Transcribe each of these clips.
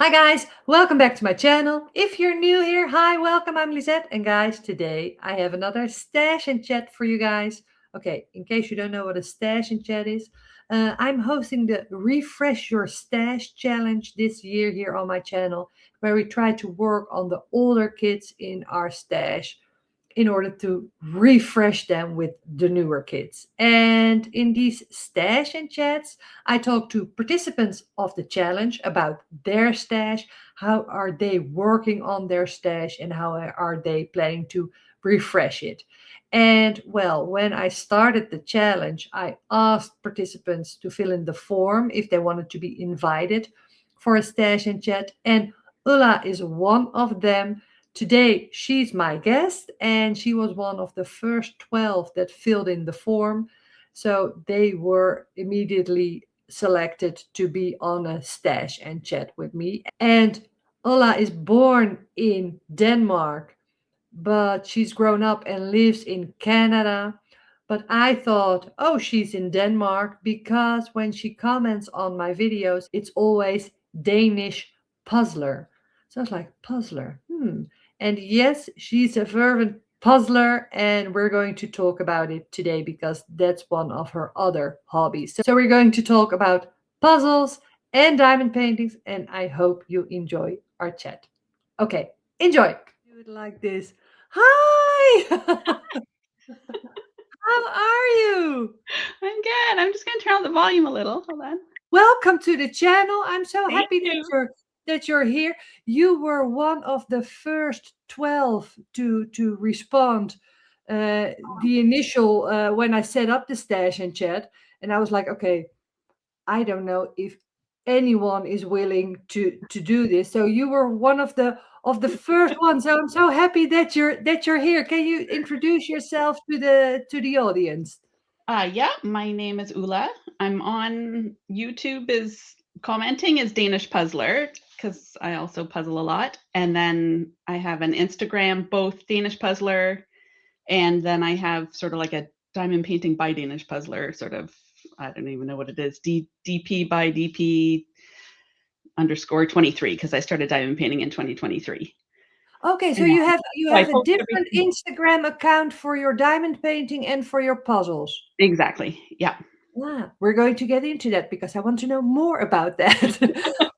Hi guys, welcome back to my channel. If you're new here, hi, welcome, I'm Lisette. And guys, today I have another stash and chat for you guys. Okay, in case you don't know what a stash and chat is, I'm hosting the Refresh Your Stash Challenge this year here on my channel, where we try to work on the older kids in our stash in order to refresh them with the newer kids. And in these stash and chats, I talk to participants of the challenge about their stash, how are they working on their stash, and how are they planning to refresh it. And well, when I started the challenge, I asked participants to fill in the form if they wanted to be invited for a stash and chat. And Ulla is one of them. Today, she's my guest, and she was one of the first 12 that filled in the form. So they were immediately selected to be on a stash and chat with me. And Ulla is born in Denmark, but she's grown up and lives in Canada. But I thought, oh, she's in Denmark because when she comments on my videos, it's always Danish Puzzler. So I was like, Puzzler, And yes, she's a fervent puzzler, and we're going to talk about it today because that's one of her other hobbies. So we're going to talk about puzzles and diamond paintings, and I hope you enjoy our chat. Okay, enjoy. Do it like this. Hi! How are you? I'm good. I'm just going to turn on the volume a little. Hold on. Welcome to the channel. I'm so Thank happy you. that you're here. You were one of the first 12 to respond. The initial when I set up the stash and chat, and I was like, okay, I don't know if anyone is willing to do this. So you were one of the first ones. So I'm so happy that you're here. Can you introduce yourself to the audience? Yeah, my name is Ulla. I'm on YouTube is commenting as Danish Puzzler because I also puzzle a lot. And then I have an Instagram, both Danish Puzzler, and then I have sort of like a diamond painting by Danish Puzzler, sort of, I don't even know what it is, DP by DP underscore 23, because I started diamond painting in 2023. Okay, so And you so I have a post different everything. Instagram account for your diamond painting and for your puzzles. Exactly. Yeah. Yeah, we're going to get into that because I want to know more about that.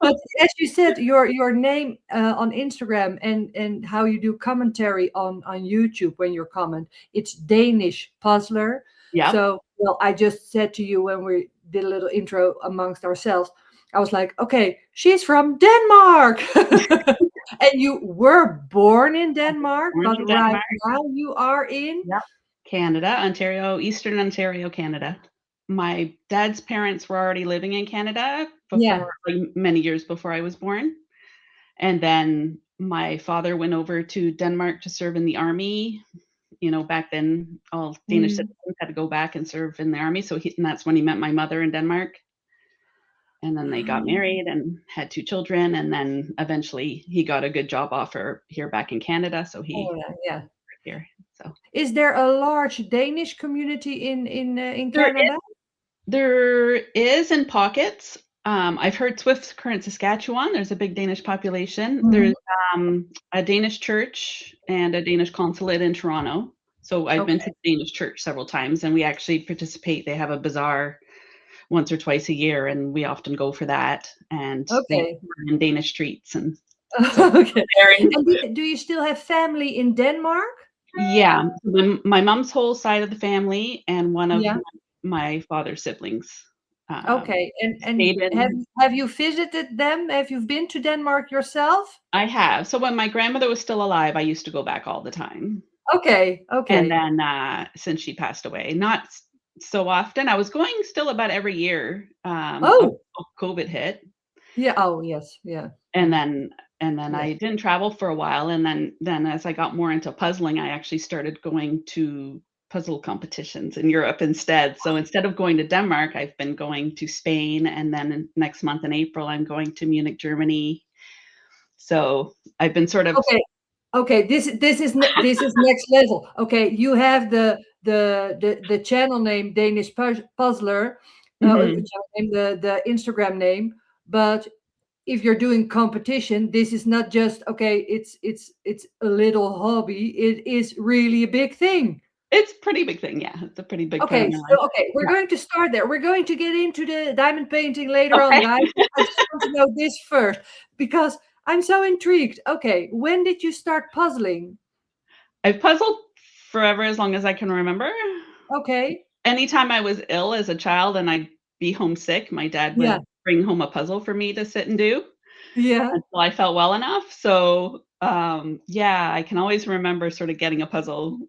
But as you said, your name on Instagram and how you do commentary on YouTube when you comment, it's Danish Puzzler. Yep. So, well, I just said to you when we did a little intro amongst ourselves, I was like, okay, she's from Denmark. And you were born in Denmark, Born but in right Denmark. now you are in. Yep. Canada, Ontario, Eastern Ontario, Canada. My dad's parents were already living in Canada Yeah. before, like, many years before I was born. And then my father went over to Denmark to serve in the army. You know, back then, all Danish Mm. citizens had to go back and serve in the army. So and that's when he met my mother in Denmark. And then they got married and had 2 children. And then eventually he got a good job offer here back in Canada. So he Oh, yeah. here. So Is there a large Danish community in there Canada? There is in pockets. I've heard Swift Current, Saskatchewan, there's a big Danish population. Mhm. There's a Danish church and a Danish consulate in Toronto. So I've been to Okay. the Danish church several times, and we actually participate. They have a bazaar once or twice a year, and we often go for that. And they Okay. in Danish treats, and so Okay. there. And do you still have family in Denmark? Yeah, my mom's whole side of the family and one of Yeah. my father's siblings Okay. And stayed in. have you visited them? Have you been to Denmark yourself? I have. So when my grandmother was still alive, I used to go back all the time. Okay. And Okay. then, since she passed away, not so often. I was going still about every year, Oh, until COVID hit, yeah. Oh, yes. Yeah. and then Yeah. I didn't travel for a while, and then as I got more into puzzling, I actually started going to puzzle competitions in Europe instead. So instead of going to Denmark, I've been going to Spain, and then next month in April, I'm going to Munich, Germany. So I've been sort of. Okay. Okay, this is next level. Okay, you have the channel name Danish Puzzler, Mhm. channel name, the Instagram name, but if you're doing competition, this is not just okay. It's a little hobby. It is really a big thing. It's a pretty big thing. Yeah, it's a pretty big part of Okay, my so life. okay, we're Yeah. going to start there. We're going to get into the diamond painting later on, Okay. guys. I just want to know this first because I'm so intrigued. Okay, when did you start puzzling? I've puzzled forever, as long as I can remember. Okay, Anytime I was ill as a child and I'd be homesick, my dad yeah, would bring home a puzzle for me to sit and do yeah. until I felt well enough. So, yeah, I can always remember sort of getting a puzzle,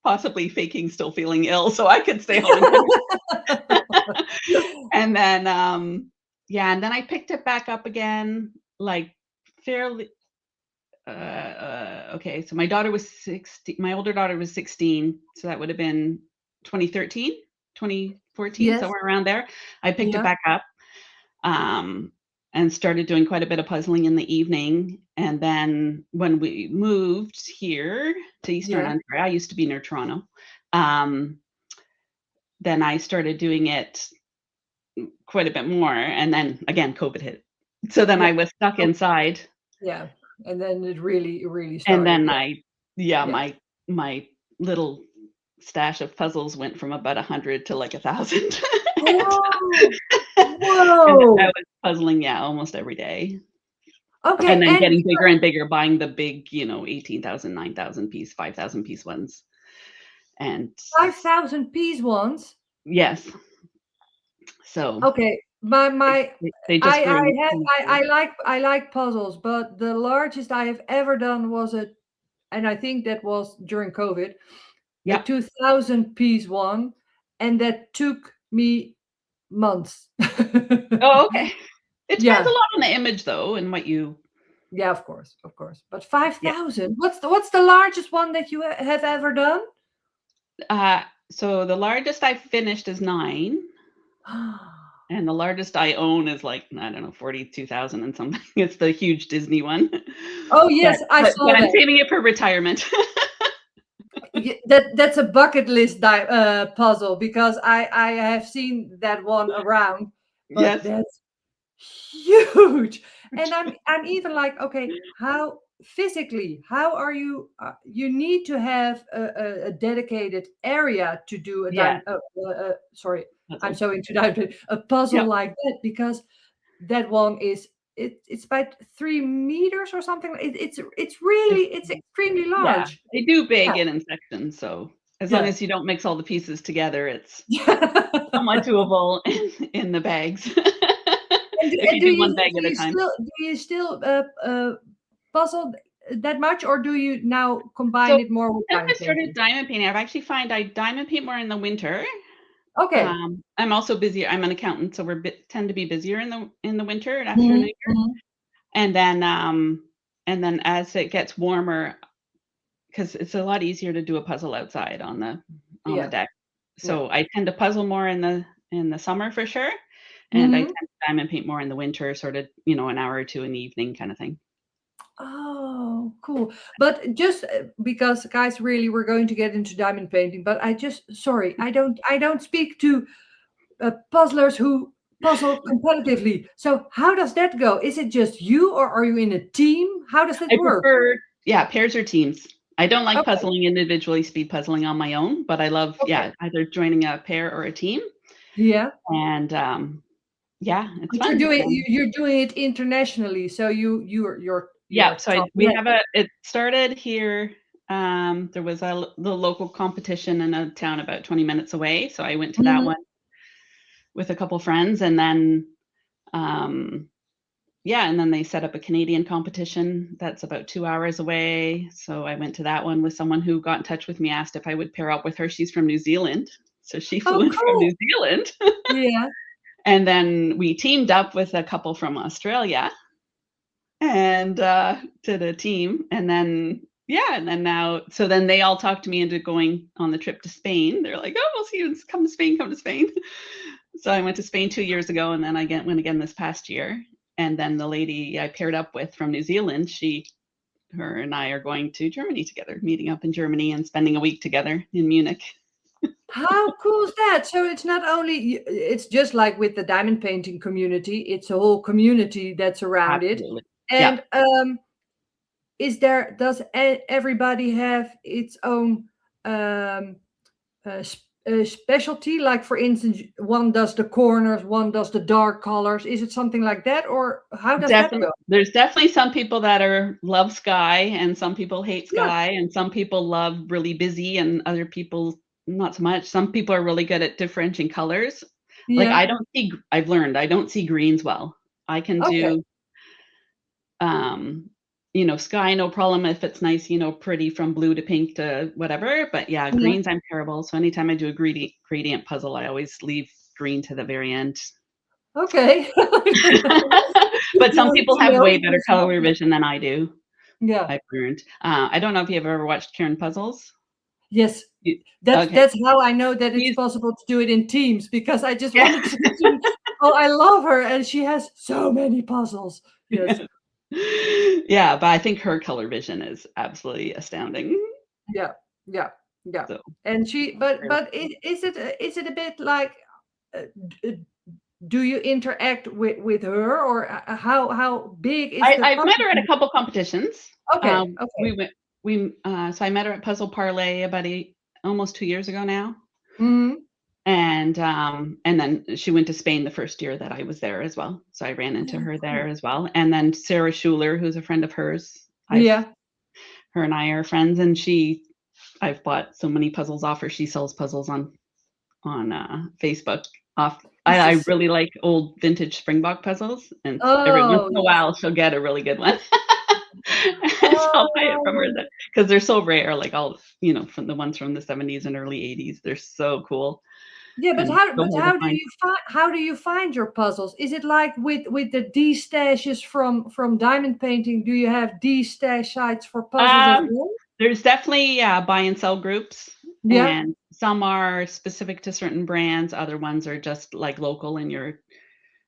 possibly faking still feeling ill so I could stay home and do it. And then, yeah, and then I picked it back up again, like, fairly okay, so my daughter was 16, my older daughter was 16, so that would have been 2013, 2014, Yes, somewhere around there. I picked it yeah, back up, um, and started doing quite a bit of puzzling in the evening, and then when we moved here to Eastern yeah. Ontario, I used to be near Toronto, um, then I started doing it quite a bit more, and then again, COVID hit. So then Yeah. I was stuck Oh, inside, yeah. And then it really and started. then Yeah. yeah, Yeah. my little stash of puzzles went from about 100 to like 1,000. Oh, And I whoa. was puzzling, yeah, almost every day. And Okay. then And getting bigger and bigger, buying the big, 18,000, 9,000 piece, 5,000 piece ones. And 5,000 piece ones. yes, so Okay. My they just grew easily. I like puzzles, but the largest I have ever done was and I think that was during COVID, a Yeah. 2,000 piece one, and that took me months. Oh, okay. It depends a Yeah. lot on the image though and what you Yeah, of course, of course. But yeah. 5,000? What's the largest one that you have ever done? So the largest I finished is 9. And the largest I own is like, I don't know, 42,000 and something. It's the huge Disney one. Oh But yes, I but saw but I'm that. saving it for retirement. That's a bucket list puzzle because I have seen that one around, but Yes. that's huge. And I'm even like, okay, how physically, how are you? You need to have a dedicated area to do a Yeah, sorry, I'm puzzle. so into diamond, a puzzle Yep. like that because that one is it's about 3 meters or something. It's It's extremely yeah, large. they do Yeah, big and in sections, so as long yeah. as you don't mix all the pieces together, it's Yeah. somewhat doable in the bags. And If you do do you one bag at a time. puzzle that much, or do you now So combine it more with since I diamond started painting? diamond painting, I've actually find I diamond paint more in the winter. Okay. I'm also busy. I'm an accountant, so tend to be busier in the winter and after New Mhm, Year. mhm. And then as it gets warmer, because it's a lot easier to do a puzzle outside on the Yeah, deck. yeah. So I tend to puzzle more in the summer for sure, and I tend Mhm. to diamond paint more in the winter, sort of, an hour or 2 in the evening kind of thing. Oh, cool. But just because guys, really, we're going to get into diamond painting, but sorry, I don't speak to puzzlers who puzzle competitively. So how does that go? Is it just you, or are you in a team? How does that I work? prefer, yeah, pairs or teams. I don't like Okay, puzzling individually, speed puzzling on my own, but I love, okay. yeah, either joining a pair or a team, Yeah. and, yeah, it's But you're fun. doing you're doing it internationally, so Yeah, you're so top we have level. it started here, there was the local competition in a town about 20 minutes away, so I went to that Mhm. one with a couple friends, and then, um, yeah, and then they set up a Canadian competition that's about 2 hours away, so I went to that one with someone who got in touch with me, asked if I would pair up with her. She's from New Zealand, so she flew Oh, in from cool. New Zealand, Yeah. and then we teamed up with a couple from Australia and, did a team, and then yeah, and then now so then they all talked me into going on the trip to Spain. They're like, "Oh, we'll see you come to Spain, come to Spain." So I went to Spain 2 years ago, and then I went again this past year, and then the lady I paired up with from New Zealand, her and I are going to Germany together, meeting up in Germany and spending a week together in Munich. How cool is that? So it's not only it's just like with the diamond painting community, it's a whole community that's around it. Absolutely. Yeah. And does everybody have its own um specialty? Like for instance, one does the corners, one does the dark colors. Is it something like that, or how does that Definitely, go? there's definitely some people that love sky, and some people hate Yeah, sky, and some people love really busy, and other people not so much. Some people are really good at differentiating colors. Like yeah. I've learned I don't see greens well. I can Okay. do um sky no problem if it's nice, pretty from blue to pink to whatever. But yeah, Yeah. greens I'm terrible. So anytime I do a gradient puzzle, I always leave green to the very end. Okay. But some Good people to have know, way better because color vision than I do. yeah. I've learned. I don't know if you've ever watched Karine Puzzles. Yes. You That's okay. that's how I know that it's She's possible to do it in teams, because I just yeah. wanted to oh, I love her, and she has so many puzzles. Yes. Yeah, but I think her color vision is absolutely astounding. Yeah. Yeah. Yeah. So, And she but is it a bit like uh, d- do you interact with her, or how big is the I've met puzzle her at a community? couple competitions. Okay. Okay. We went so I met her at Puzzle Parlay about almost 2 years ago now. Mhm. And then she went to Spain the first year that I was there as well. So I ran into Oh, her there cool. as well. And then Sarah Shuler, who's a friend of hers, Yeah. her and I are friends, and I've bought so many puzzles off her. She sells puzzles on Facebook. This I is so really like old vintage Springbok puzzles, and every once oh, in a yeah. while she'll get a really good one. So I'll buy it from her Oh. because they're so rare. Like all from the ones from the 70s and early 80s, they're so cool Yeah, and so hard to find. how do you find your puzzles? Is it like with the D stashes from diamond painting? Do you have D stash sites for puzzles as Um, well? there's definitely buy and sell groups, Yeah. and some are specific to certain brands. Other ones are just like local in your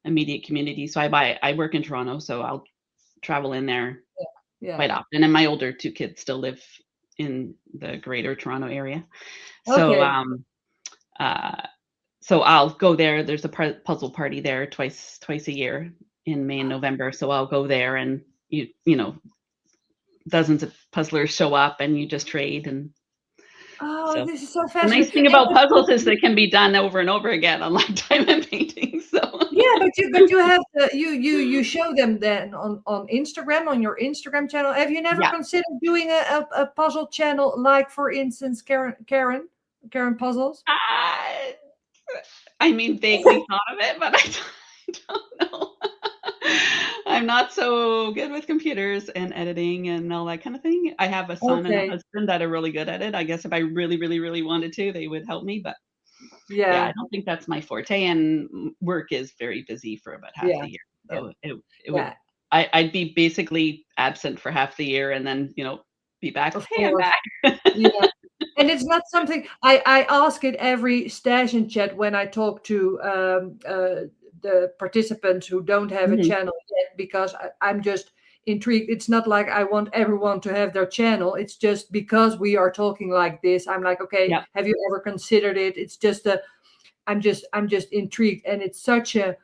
immediate community. So I work in Toronto, so I'll travel in there Yeah. quite often. And my older two kids still live in the greater Toronto area. So Okay. uh so I'll go there. There's a puzzle party there twice a year in May and November. So I'll go there, and dozens of puzzlers show up, and you just trade. And Oh, so this is so the nice fascinating. thing And about puzzles is they can be done over and over again, unlike diamond paintings. So yeah, but you have you show them then on Instagram, on your Instagram channel. Have you never yeah, considered doing a puzzle channel, like for instance Karen puzzles? I, I mean, vaguely thought of it, but I don't know. I'm not so good with computers and editing and all that kind of thing. I have a son and a Okay. husband that are really good at it. I guess if I really, really, really wanted to, they would help me. But yeah, I Yeah. don't think that's my forte. And work is very busy for about half Yeah. the year. Yeah. So it would, Yeah. I'd be basically absent for half the year, and then, be back. Of Hey, I'm course. back. Yeah. And it's not something I ask it every stash and chat when I talk to the participants who don't have a Mhm. channel yet, because I'm just intrigued. It's not like I want everyone to have their channel. It's just because we are talking like this. I'm like, okay, Yep. have you ever considered it? It's just I'm just intrigued, and it's such a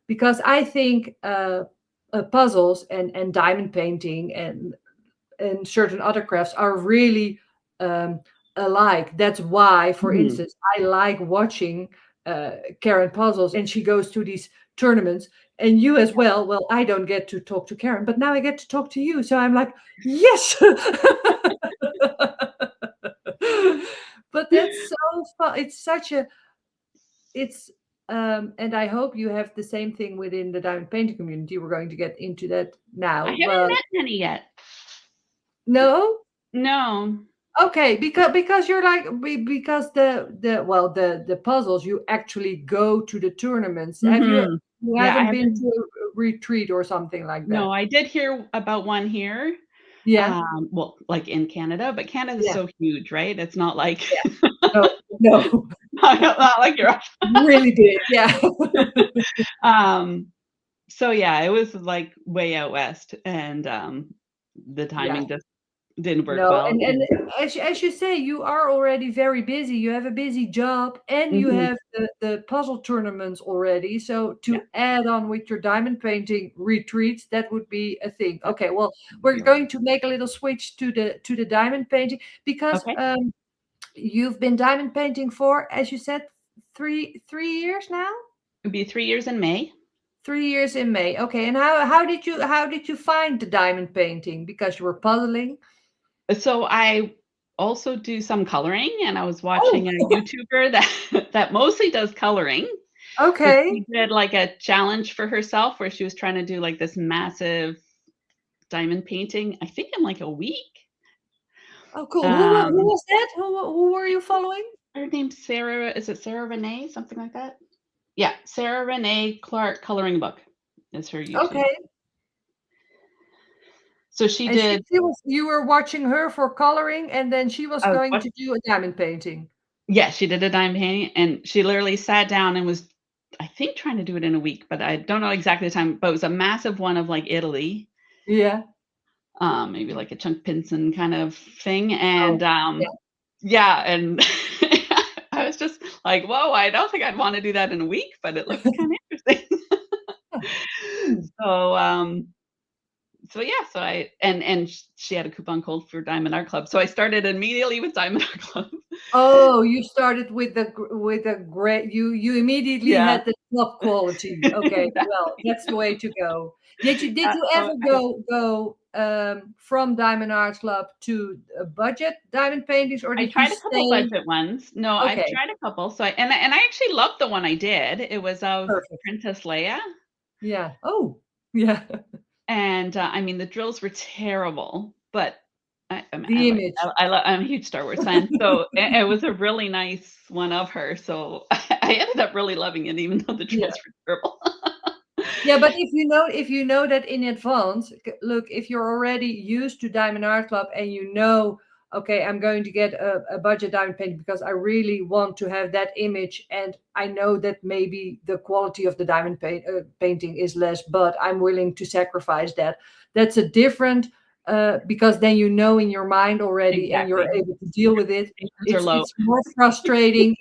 because I think puzzles and diamond painting and certain other crafts are really um, alike. That's why, for Mhm. instance, I like watching Karen puzzles, and she goes to these tournaments, and you as well. Well, I don't get to talk to Karen, but now I get to talk to you. So I'm like, yes. But that's so fun. It's such a it's and I hope you have the same thing within the diamond painting community. We're going to get into that I now, haven't but met many yet. no. No. Okay, because you're like because the puzzles, you actually go to the tournaments. Mhm. You Yeah, I haven't been to haven't. a retreat or something like No, that? I did hear about one here. Yeah, Well, like in Canada, but Canada is yeah, so huge, right? It's not like yeah. No, no, not like Europe. really big. Yeah. Um, so yeah, it was like way out west, and the Yeah. timing just didn't work No, well. and as you say, you are already very busy. You have a busy job, and you Mhm. have the puzzle tournaments already. So Yeah. to add on with your diamond painting retreats, that would be a thing. Yep. Okay, well, Would we're be a lot. going to make a little switch to the diamond painting because Okay. you've been diamond painting for, as you said, three years now. It'd be 3 years in May. 3 years in May. Okay, and how did you find the diamond painting? Because you were puzzling. So I also do some coloring, and I was Oh, watching a YouTuber that that mostly does coloring, but okay. she did, like, a challenge for herself where she was trying to do, like, this massive diamond painting, I think in, like, a week. Oh, cool. Who Um, was that? Who were you following? her name's Sarah, is it Sarah Renae? Something like that? Yeah, Sarah Renae Clark Coloring Book is her YouTube. Okay. So she And did you were watching her for coloring, and then she was I was going watch to do a diamond painting. yeah, she did a diamond painting, and she literally sat down and was, I think, trying to do it in a week, but I don't know exactly the time, but it was a massive one of, like, Italy, Yeah. maybe like a chunk pinson kind of thing, Oh, and, yeah. yeah, and I was just like, "Whoa, I don't think I'd wanna do that in a week, but it looks kinda interesting." Hmm. So, so yeah, so I and she had a coupon code for Diamond Art Club, so I started immediately with Diamond Art Club. Oh, you started with a great. You immediately Yeah. had the top quality. Okay, well, Exactly. that's the way to go. Did you So ever go from Diamond Art Club to budget diamond paintings, or I did you tried a couple stay? budget ones. No, I've Okay, tried a couple, so I actually loved the one I did. It was of perfect. Princess Leia, Yeah. Oh, yeah. and, I mean, the drills were terrible, but I mean, The image. I'm a huge Star Wars fan, so it was a really nice one of her, so I ended up really loving it even though the Yeah. drills were terrible. Yeah, but if you know that in advance, look, if you're already used to Diamond Art Club and you know, okay, I'm going to get a budget diamond painting because I really want to have that image, and I know that maybe the quality of the diamond painting is less, but I'm willing to sacrifice that. That's a different, because then you know in your mind already, and you're Exactly. able to deal with it. Expectations are It's low. it's more frustrating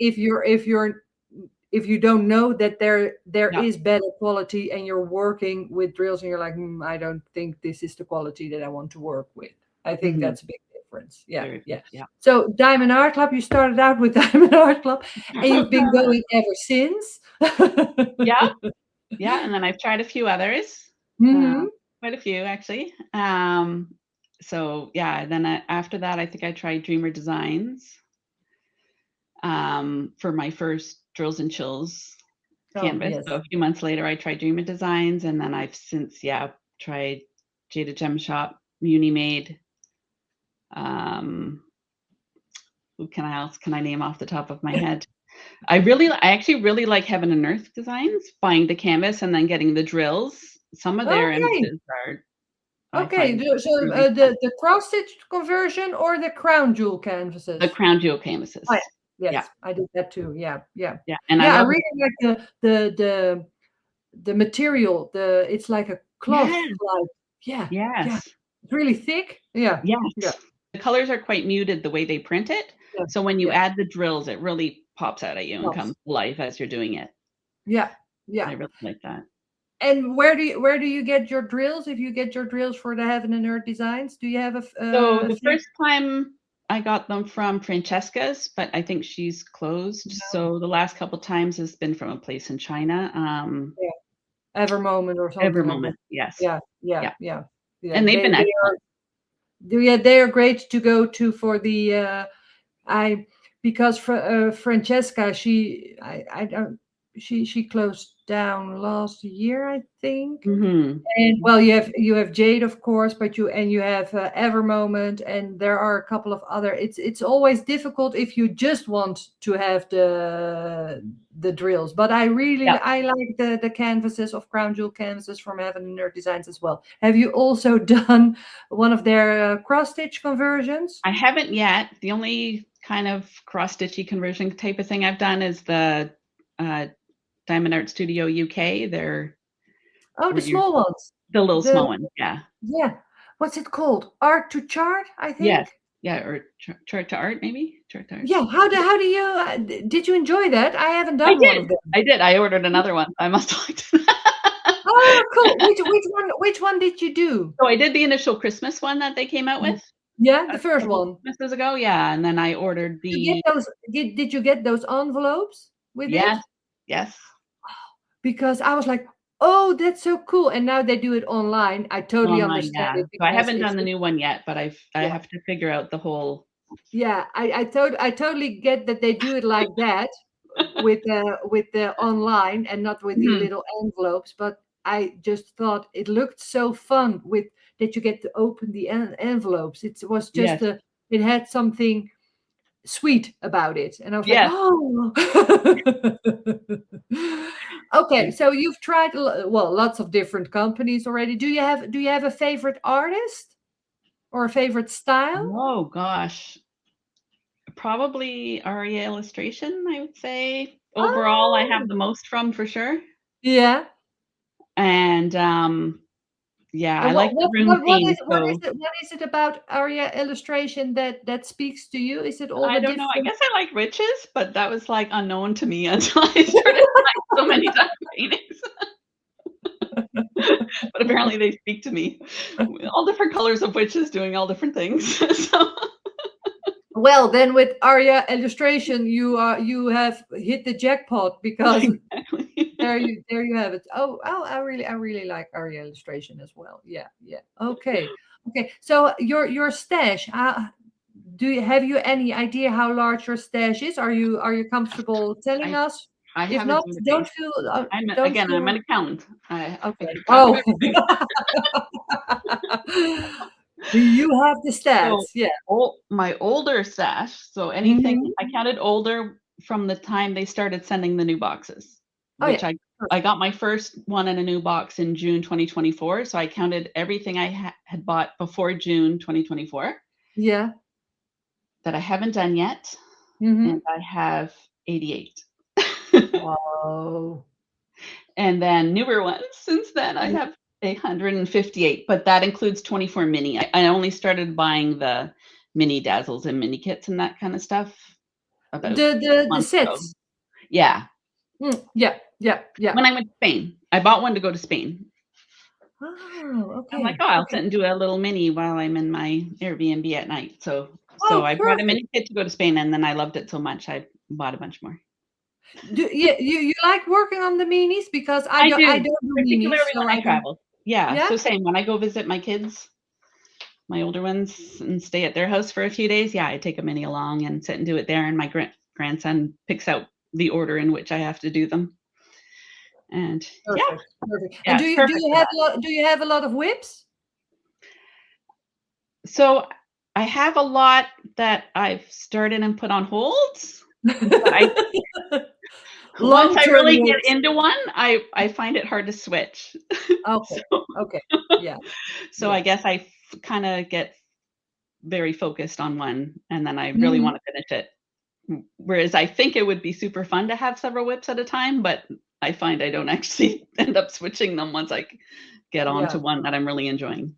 if you don't know that there Yeah. is better quality, and you're working with drills and you're like, I don't think this is the quality that I want to work with. I think Mhm. that's a big difference. Yeah, Very yeah. big, yeah. So Diamond Art Club, you started out with Diamond Art Club, and you've been going ever since. Yeah, yeah, and then I've tried a few others, Hmm. quite a few actually. So yeah, then after that, I think I tried Dreamer Designs for my first Drills and Chills Oh, canvas. yes. So a few months later, I tried Dreamer Designs, and then I've since, yeah, tried Jada Gem Shop, Uni Made. Um, who can I else can I name off the top of my head? I actually really like Heaven and Earth Designs, buying the canvas and then getting the drills. Some of their Okay. images are, I Okay. find, So really fun. the cross stitch conversion or the crown jewel The canvases? crown jewel Oh, yeah. canvases. Yeah, Yes, I did that too. Yeah, yeah. yeah, and I Yeah, I love really like the material. It's like a cloth, yes, like, yeah, yeah. yes, It's really thick. Yeah, yeah, yes. The colors are quite muted the way they print it, yeah, so when you yeah. add the drills, it really pops out at you and comes Lots. to life as you're doing it. Yeah, yeah. I really like that. And where do you get your drills? If you get your drills for the Heaven and Earth designs, do you have So a the favorite? first time I got them from Francesca's, but I think she's closed. No. So the last couple times has been from a place in China. Yeah, Ever Moment or Every something like that. moment, yes. Yeah, yeah, Yeah, yeah, yeah. and they've been excellent. Yeah, they are great to go to for the I because Francesca, I don't she closed down last year, I think. Mhm. And well, you have Jade, of course, but you have Ever Moment, and there are a couple of other. It's always difficult if you just want to have the drills. But Yeah. I like the canvases of Crown Jewel canvases from Heaven and Earth Designs as well. Have you also done one of their cross stitch conversions? I haven't yet. The only kind of cross-stitchy conversion type of thing I've done is the, uh, Diamond Art Studio UK. They're Oh, where the you small ones. the little The small one, yeah. Yeah. what's it called? Art to chart, I Yes. think. Yeah, or chart to art, maybe? Chart to art. Yeah. How do you did you enjoy that? I haven't I done one of did. them. I did. I ordered another one. I must have liked it. Oh, cool. Which one did you do? So I did the initial Christmas one that they came out with Yeah, the a first couple one. Christmases ago. Yeah, and then I ordered Did you get the those? Did you get those envelopes with it? yes, yes. Because I was like, oh, that's so cool. And now they do it online. I totally Online, understand yeah. it So I because haven't done the new one yet, but I yeah, have to figure out the whole yeah. I totally get that they do it like that with the online and not with the Mhm. little envelopes. But I just thought it looked so fun with that you get to open the envelopes. It was just Yes. it had something sweet about it. And I was like, Yes. oh. Okay, Yeah. so you've tried well lots of different companies already. Do you have a favorite artist or a favorite style? Oh gosh. Probably Aria illustration, I would say. Overall, I have Oh, the most from for sure. yeah. And yeah, I And like what the what room what what is theme. what is So it what is it about Aria illustration that speaks to you? Is it all I the don't know. I different? guess I like riches, but that was like unknown to me until I started buying so many diamond paintings. But apparently they speak to me. All different colors of witches doing all different things. So Well, then with Aria illustration, you have hit the jackpot because exactly. there you have it. Oh, I really like Aria illustration as well. Yeah, yeah. Okay, okay. So your stash. Have you any idea how large your stash is? Are you comfortable telling I us? I If have a not, don't database. feel don't I'm feel. an accountant. I Okay. keep track of Oh, everything. you have the So, stats. Yeah. my older stash, so anything Hmm. I counted older from the time they started sending the new boxes, Oh which yeah. I got my first one in a new box in June 2024, so I counted everything I had bought before June 2024 Yeah. that I haven't done yet, and Hmm. I have 88. Wow. And then newer ones since then, I have 158, but that includes 24 mini. I only started buying the mini dazzles and mini kits and that kind of stuff about The a month ago. sets. Yeah. Yeah. Yeah. Yeah. When I went to Spain, I bought one to go to Spain. Oh, I'm like, okay. oh, I'll Okay. sit and do a little mini while I'm in my Airbnb at night. So Oh, I bought a perfect. mini kit to go to Spain, and then I loved it so much I bought a bunch more. You like working on the minis because I I don't I do, don't do minis, particularly so when I I don't. travel. Yeah, Yeah. so same when I go visit my kids, my older ones, and stay at their house for a few days. Yeah, I take a mini along and sit and do it there, and my grandson picks out the order in which I have to do them. And yeah, Perfect. Perfect. And yeah, do it's you do perfect you for have that. a lot of whips? So I have a lot that I've started and put on hold, but I once I Long-term really get whips. into one, I find it hard to switch. Okay. So Okay. Yeah. so I Yeah. guess I kinda get very focused on one, and then I really Mhm. wanna finish it. Whereas I think it would be super fun to have several whips at a time, but I find I don't actually end up switching them once I get on to Yeah. one that I'm really enjoying.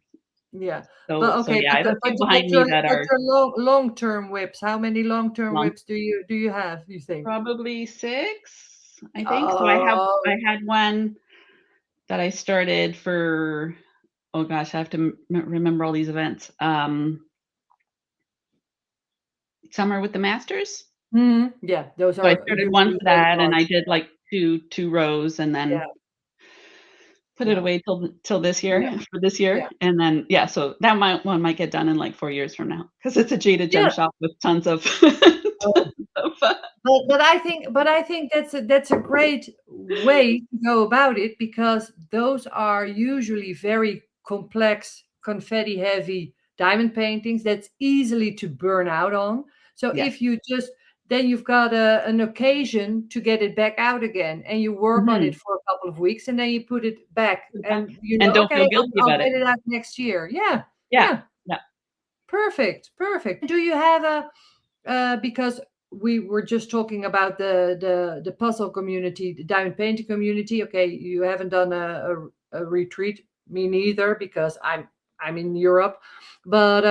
Yeah. But So okay, yeah, I but have a but few but behind me your that but are your long-term whips, how many long-term long, whips do you have, you think? probably 6, I think. So I Oh. had one that I started for oh gosh, I have to remember all these events. Summer with the Masters. Mhm. Yeah, those So I are started one usually for very that, and I large. did like two rows, and Yeah. then put it Yeah. away till this Yeah. year for this year, Yeah. and then yeah, so that might get done in like 4 years from now because it's a jaded gem Yeah. shop with tons of Oh. tons of, But I think that's a great way to go about it because those are usually very complex, confetti-heavy diamond paintings that's easily to burn out on. So yes. if you just then you've got an occasion to get it back out again, and you work on it Mhm. for a couple of weeks, and then you put it back, Put it back and and don't okay, feel I'll, guilty I'll about it. get it out next year. Yeah, Yeah, yeah, yeah. perfect, perfect. Do you have because we were just talking about the puzzle community, the diamond painting community. Okay, you haven't done a retreat, me neither, because I'm I'm in Europe. But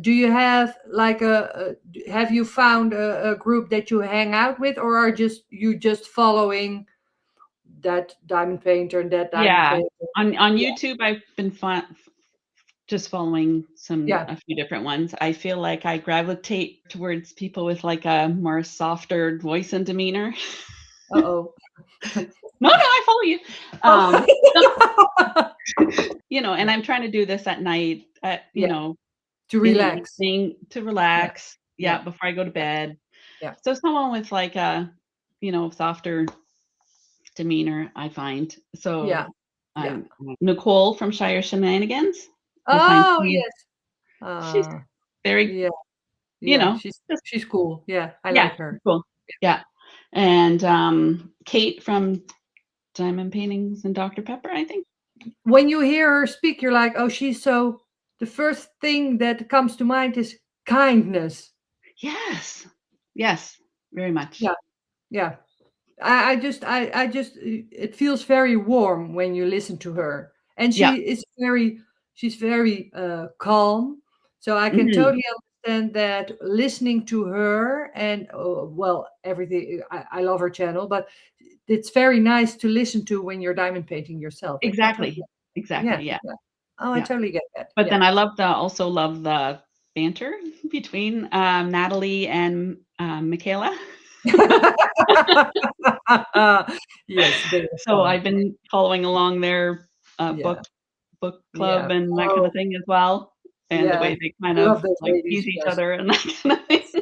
do you have like have you found a group that you hang out with, or are just following that diamond painter and that diamond Yeah. painter? On Yeah, YouTube, I've been just following yeah. a few different ones. I feel like I gravitate towards people with like a more softer voice and demeanor. Uh-oh. No, I follow you. Um, Oh. and Yeah, I'm trying to do this at night, yeah. To in the relax. evening to Yeah, relax. yeah, Yeah, before I go to yeah, bed. yeah, So someone with like a, softer demeanor, I find. yeah, So yeah. I'm Nicole from Shire Shenanigans. I find Oh yes. she's Uh very, yeah, you yeah. know, just She's cool. Yeah, I yeah, like her. cool. Yeah. And Kate from Diamond Paintings and Dr. Pepper, I think. When you hear her speak, you're like, oh, she's so. The first thing that comes to mind is kindness. Yes. Yes, very much. Yeah, yeah. It feels very warm when you listen to her, and Yeah. she's very calm. So I can Mhm. totally understand that listening to her and well, everything. I love her channel, but it's very nice to listen to when you're diamond painting yourself. I totally Exactly. get. Yeah, Exactly. Yeah. yeah. Oh, I Yeah. totally get that. But Yeah. then I also love the banter between Natalie and Michaela. Yes, they are So fun. I've been following along their Yeah, book yeah. club and that kind Oh, of thing as well, and the yeah. way they kind I love of those like ladies. tease each Yes, other and that kind of thing. yes,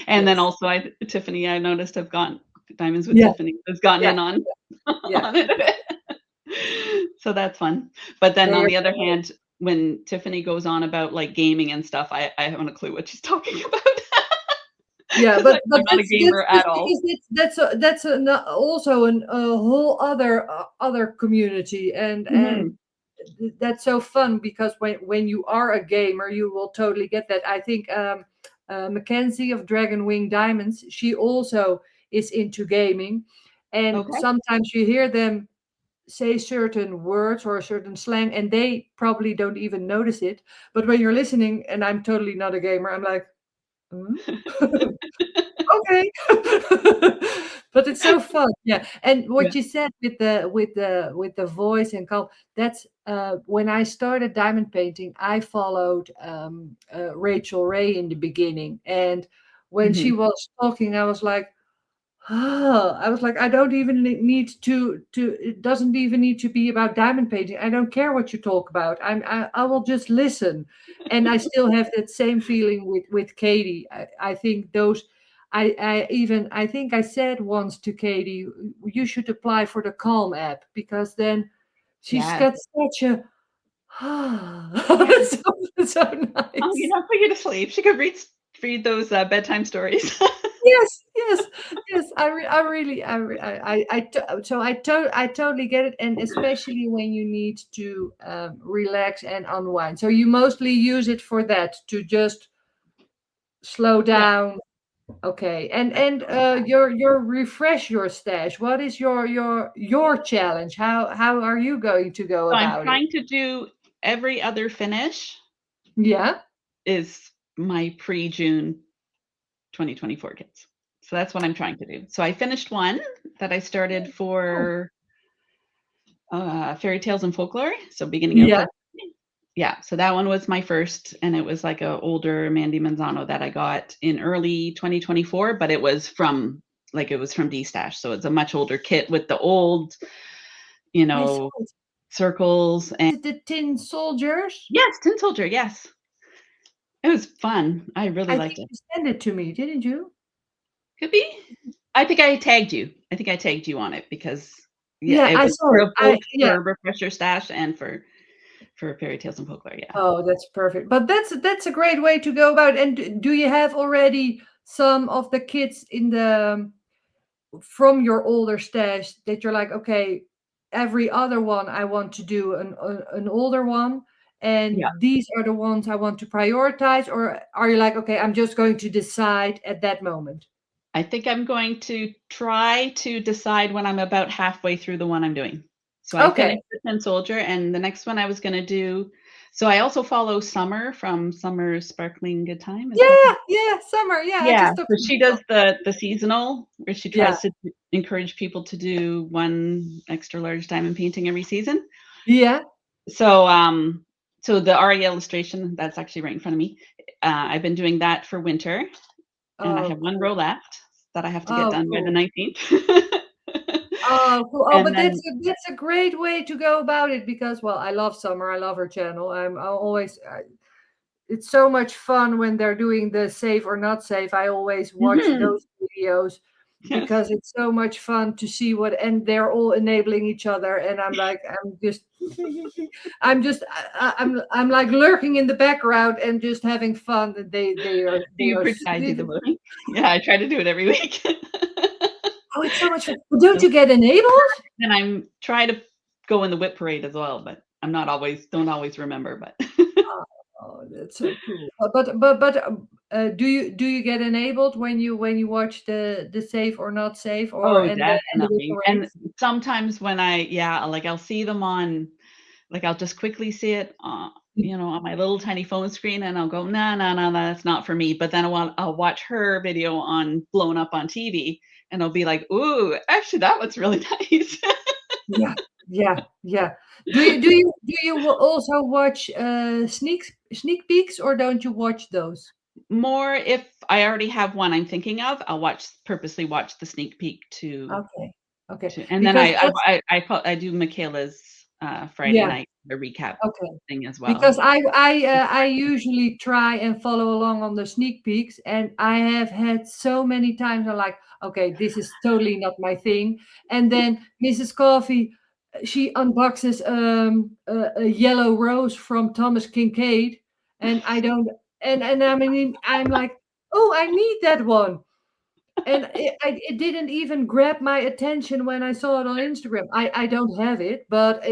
And then yes. also Tiffany, I noticed have gotten Diamonds with Yeah, Tiffany has gotten yeah, in on yeah. on it a bit. So that's fun. But then They on are. the other hand, when Tiffany goes on about like gaming and stuff, I haven't a clue what she's talking about. Yeah, 'Cause but I'm not a that's gamer at just all. because also a whole other community, and Mhm. that's so fun because when you are a gamer, you will totally get that. I think Mackenzie of Dragon Wing Diamonds, she also is into gaming, and Okay. sometimes you hear them say certain words or a certain slang, and they probably don't even notice it. But when you're listening, and I'm totally not a gamer, I'm like, hmm? Okay. But it's so fun. Yeah. And Yeah. what you said with the voice and calm, that's when I started diamond painting, I followed Rachel Ray in the beginning. And when she Mhm. was talking, I was like, oh, I was like, I don't even need to it doesn't even need to be about diamond painting. I don't care what you talk about. I will just listen. And I still have that same feeling with Katie. I think those I think I said once to Katie, you should apply for the Calm app because then she's Yes. got such a Yeah. so Oh, nice. put you to sleep. She could read those, bedtime stories. Yes, yes, yes. I really, I totally get it, and especially when you need to relax and unwind. So you mostly use it for that to just slow Yeah. down. Okay, and your refresh your stash. What is your challenge? How are you going to go So I'm about it? trying to do every other finish Yeah. is my pre-June 2024 kits. So that's what I'm trying to do. So I finished one that I started Oh. for, fairy tales and folklore, so beginning of Yeah. February. Yeah, so that one was my first, and it was like a older Mandy Manzano that I got in early 2024, but it was from D-Stash, so it's a much older kit with the old, you I saw know, it. circles and Is it the Tin Soldiers? yes, Tin Soldier, yes. It was fun. I really I liked think it. you sent it to me, didn't you? Could be. I think I tagged you. I think I tagged you on it because, yeah, Yeah, it I was saw it. for both Yeah. for Refresher Stash and for Fairy Tales and Folklore, yeah. Oh, that's perfect. But that's a great way to go about. And do you have already some of the kids in the from your older stash that you're like, okay, every other one I want to do an older one, and Yeah. these are the ones I want to prioritize, or are you like, okay, I'm just going to decide at that moment? I think I'm going to try to decide when I'm about halfway through the one I'm doing. So I Okay. finished the Tin Soldier, and the next one I was gonna do So I also follow Summer from Summer Sparkling Good Time. Is that Yeah, Summer. Yeah, I yeah, just took so some she notes. does the seasonal where she Yeah, tries to encourage people to do one extra large diamond painting every season. yeah. So so the RE illustration that's actually right in front of me. I've been doing that for winter, and I Oh, have one cool. row left that I have to get Oh, done by the cool. 19th. Oh, cool. Oh, And but then that's a great way to go about it because, well, I love Summer. I love her channel. I always it's so much fun when they're doing the safe or not safe. I always watch mhm, those videos yes, because it's so much fun to see what, and they're all enabling each other. And I'm like, I'm just, I'm like lurking in the background and just having fun. And they you are. pretend I do the voting. Yeah, I try to do it every week. Oh, it's so much fun. But don't So you get enabled? and I'm try to go in the whip parade as well, but I'm not always don't always remember, but Oh, that's so cool. But do you get enabled when you watch the safe or not safe or oh, and the whip definitely. And parades? sometimes when yeah, like I'll see them on like I'll just quickly see it on my little tiny phone screen and I'll go, no, no, no, that's not for me. But then I'll watch her video on blown up on TV and I'll be like, ooh, actually that was really nice. Yeah, yeah. Do you also watch sneak peeks or don't you watch those? More if I already have one I'm thinking of, I'll purposely watch the sneak peek Okay, okay, and then because that's I do Michaela's Friday yeah, night the recap okay. thing as well. Because I usually try and follow along on the sneak peeks, and I have had so many times I'm like, okay, this is totally not my thing. And then Mrs. Coffee, she unboxes a yellow rose from Thomas Kincaid, and I don't, and I mean I'm like, oh, I need that one. And it didn't even grab my attention when I saw it on Instagram. I don't have it, but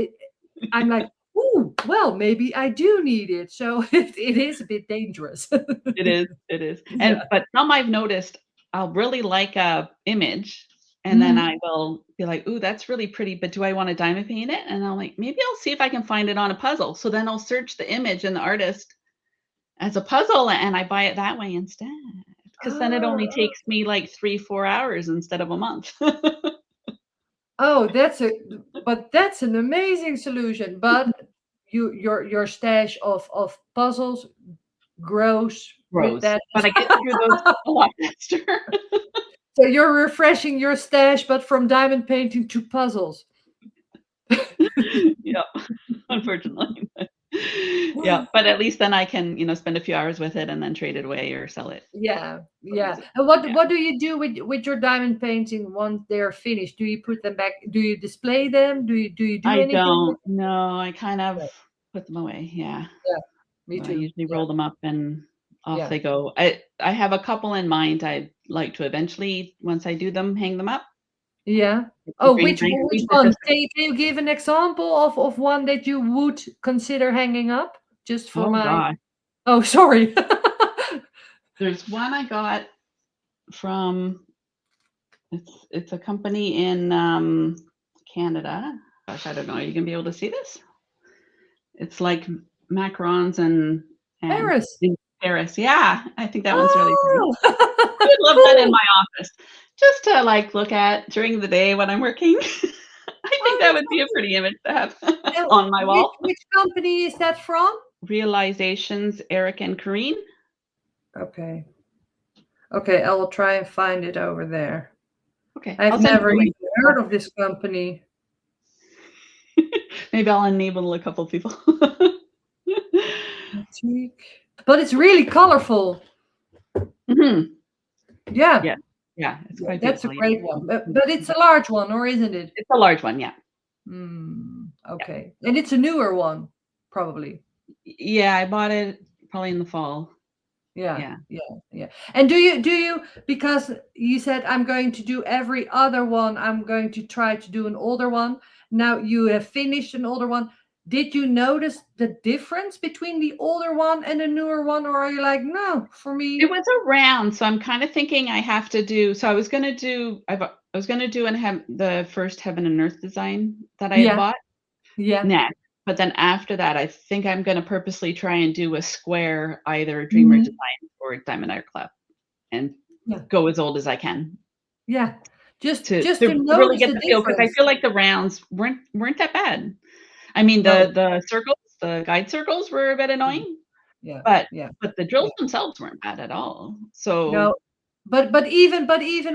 I'm like, "Ooh, well, maybe I do need it." So it is a bit dangerous. It is. Yeah. And but some I've noticed I'll really like a image and then Mhm. I will be like, "Ooh, that's really pretty, but do I want to diamond paint it?" And I'm like, "Maybe I'll see if I can find it on a puzzle." So then I'll search the image and the artist as a puzzle and I buy it that way instead. Because then it only Oh, takes me like 3, 4 hours instead of a month. oh, that's an amazing solution. But your stash of puzzles grows with Gross. that. But I get through those a lot faster. So you're refreshing your stash, but from diamond painting to puzzles. Yeah, unfortunately. Yeah, but at least then I can spend a few hours with it and then trade it away or sell it Yeah, or yeah. use it. And Yeah. what do you do with your diamond painting once they're finished? Do you put them back? Do you display them? Do you do I anything with don't them? know, I kind of Yeah, put them away, yeah. yeah, me I too. usually Yeah, roll them up and off yeah, they go. I have a couple in mind I'd like to eventually, once I do them, hang them up. yeah. They Oh, bring which nicely, but one? just Can you give an example of one that you would consider hanging up? Just for oh my. god. Oh, sorry. There's one I got from it's a company in, Canada. Gosh, I don't know, are you gonna be able to see this? It's like macarons and Paris. in Paris. Yeah, I think that one's really pretty. Oh, I would love that in cool. my office just to, like, look at during the day when I'm working. I think Oh, that that's would be a pretty image to have awesome. on my wall. Which company is that from? Realizations, Eric and Karine. Okay. Okay, I will try and find it over there. Okay, I've I'll send never you a even link. heard of this company. Maybe I'll enable a couple people. Boutique. But it's really colorful. Mhm. Yeah, Yeah, yeah, it's yeah, quite that's a beautiful, yeah. great one. But it's a large one, or isn't it? It's a large one, yeah. Yeah. Okay. And it's a newer one, probably. Yeah, I bought it probably in the fall. Yeah, Yeah. yeah, yeah. And do you because you said I'm going to do every other one, I'm going to try to do an older one. Now you have finished an older one. Did you notice the difference between the older one and the newer one, or are you like, no, for It me? was around, so I'm kinda thinking I have to do so I was gonna do I was gonna do the first Heaven and Earth design that I had Yeah, bought yeah. next. but then after that, I think I'm going to purposely try and do a square, either Dreamer Mhm. Design or Diamond Art Club, and Yeah. go as old as I can Yeah. Just to just to to really notice get the the feel, because I difference. feel like the rounds weren't that bad. I mean, No. the circles, the guide circles were a bit Yeah. annoying, Yeah. but Yeah. the Yeah. drills themselves weren't bad at all. So No, but even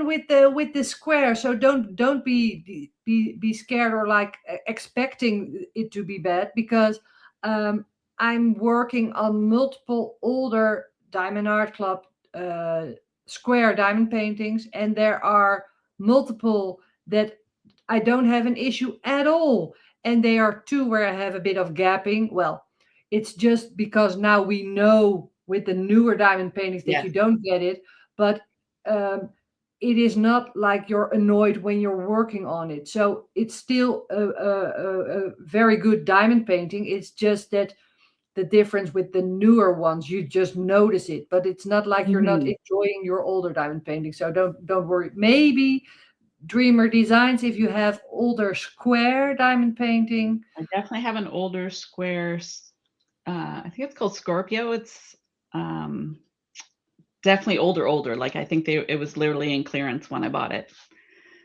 with the square, so don't be scared or like expecting it to be bad, because um, I'm working on multiple older Diamond Art Club uh, square diamond paintings, and there are multiple that I don't have an issue at all, and they are two where I have a bit of gapping. Well, it's just because now we know with the newer diamond paintings that yes. you don't get it, but um, it is not like you're annoyed when you're working on it. So it's still a very good diamond painting. It's just that the difference with the newer ones, you just notice it, but it's not like you're not Mhm. enjoying your older diamond painting. So don't worry. Maybe Dreamer Designs if you have older square diamond painting. I definitely have an older square. I think it's called Scorpio. It's um, definitely older. Like, I think it was literally in clearance when I bought it.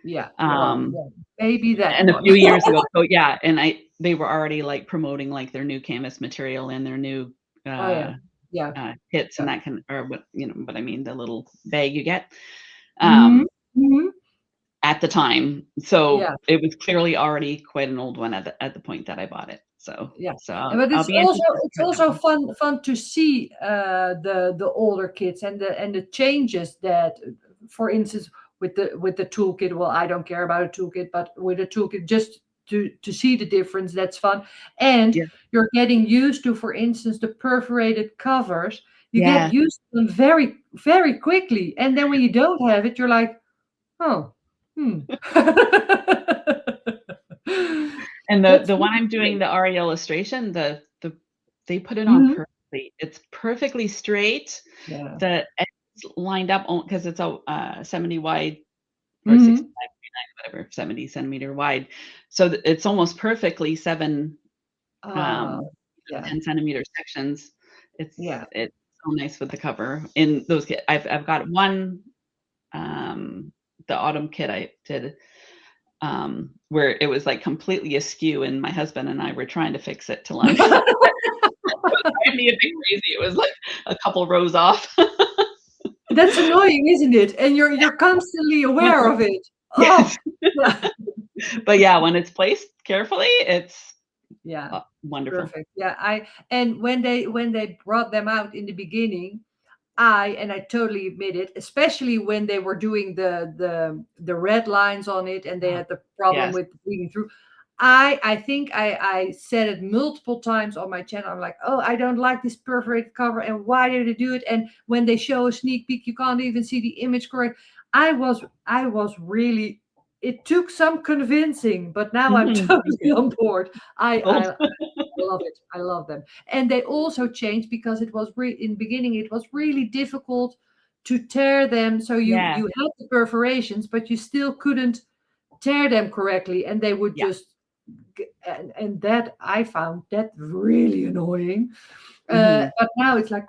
Yeah, well, Um, yeah, maybe that and a one. few years ago. So yeah, and they were already like promoting like their new canvas material and their new Oh yeah, uh, yeah, kits and yeah. that kind, or what, but I mean the little bag you get Hmm. um, Hmm. at the time. So Yeah, it was clearly already quite an old one at the point that I bought it. yeah. So But I'll it's be also interested to it's try that also one. fun to see the older kits and the changes that, for instance, with the toolkit. Well, I don't care about a toolkit, but with a toolkit, just to see the difference, that's fun. And Yeah. you're getting used to, for instance, the perforated covers. You get Yeah. used to them very quickly, and then when you don't have it, you're like, oh, hmm. And That's the one really I'm doing, cool. the RE illustration, they put it on Mhm. perfectly. It's perfectly straight. Yeah. The edges lined up because it's a 70 wide or Mhm. 65, whatever, 70 centimeter wide. So it's almost perfectly Ah, um, yeah, 10 centimeter sections. yeah. It's so nice with the cover. In those, I've got one, the autumn kit I did, where it was like completely askew, and my husband and I were trying to fix it to line it up. Drive me a bit crazy. It was like a couple rows off. That's annoying, isn't it? And you're constantly aware of it. Yes. Oh, yeah. But yeah, when it's placed carefully, it's Yeah, wonderful. perfect. Yeah, and when they brought them out in the beginning, I totally admit it, especially when they were doing the red lines on it and they Oh, had the problem yes. with bleeding through. I think I said it multiple times on my channel. I'm like, oh, I don't like this perforated cover, and why did they do it? And when they show a sneak peek, you can't even see the image correct. I was really. It took some convincing, but now I'm Mhm. Me totally too. on board. I Old. I love it. I love them. And they also changed because it was in the beginning it was really difficult to tear them. So you Yeah. you had the perforations, but you still couldn't tear them correctly, and they would Yeah. just and that I found that really annoying. Mhm. But now it's like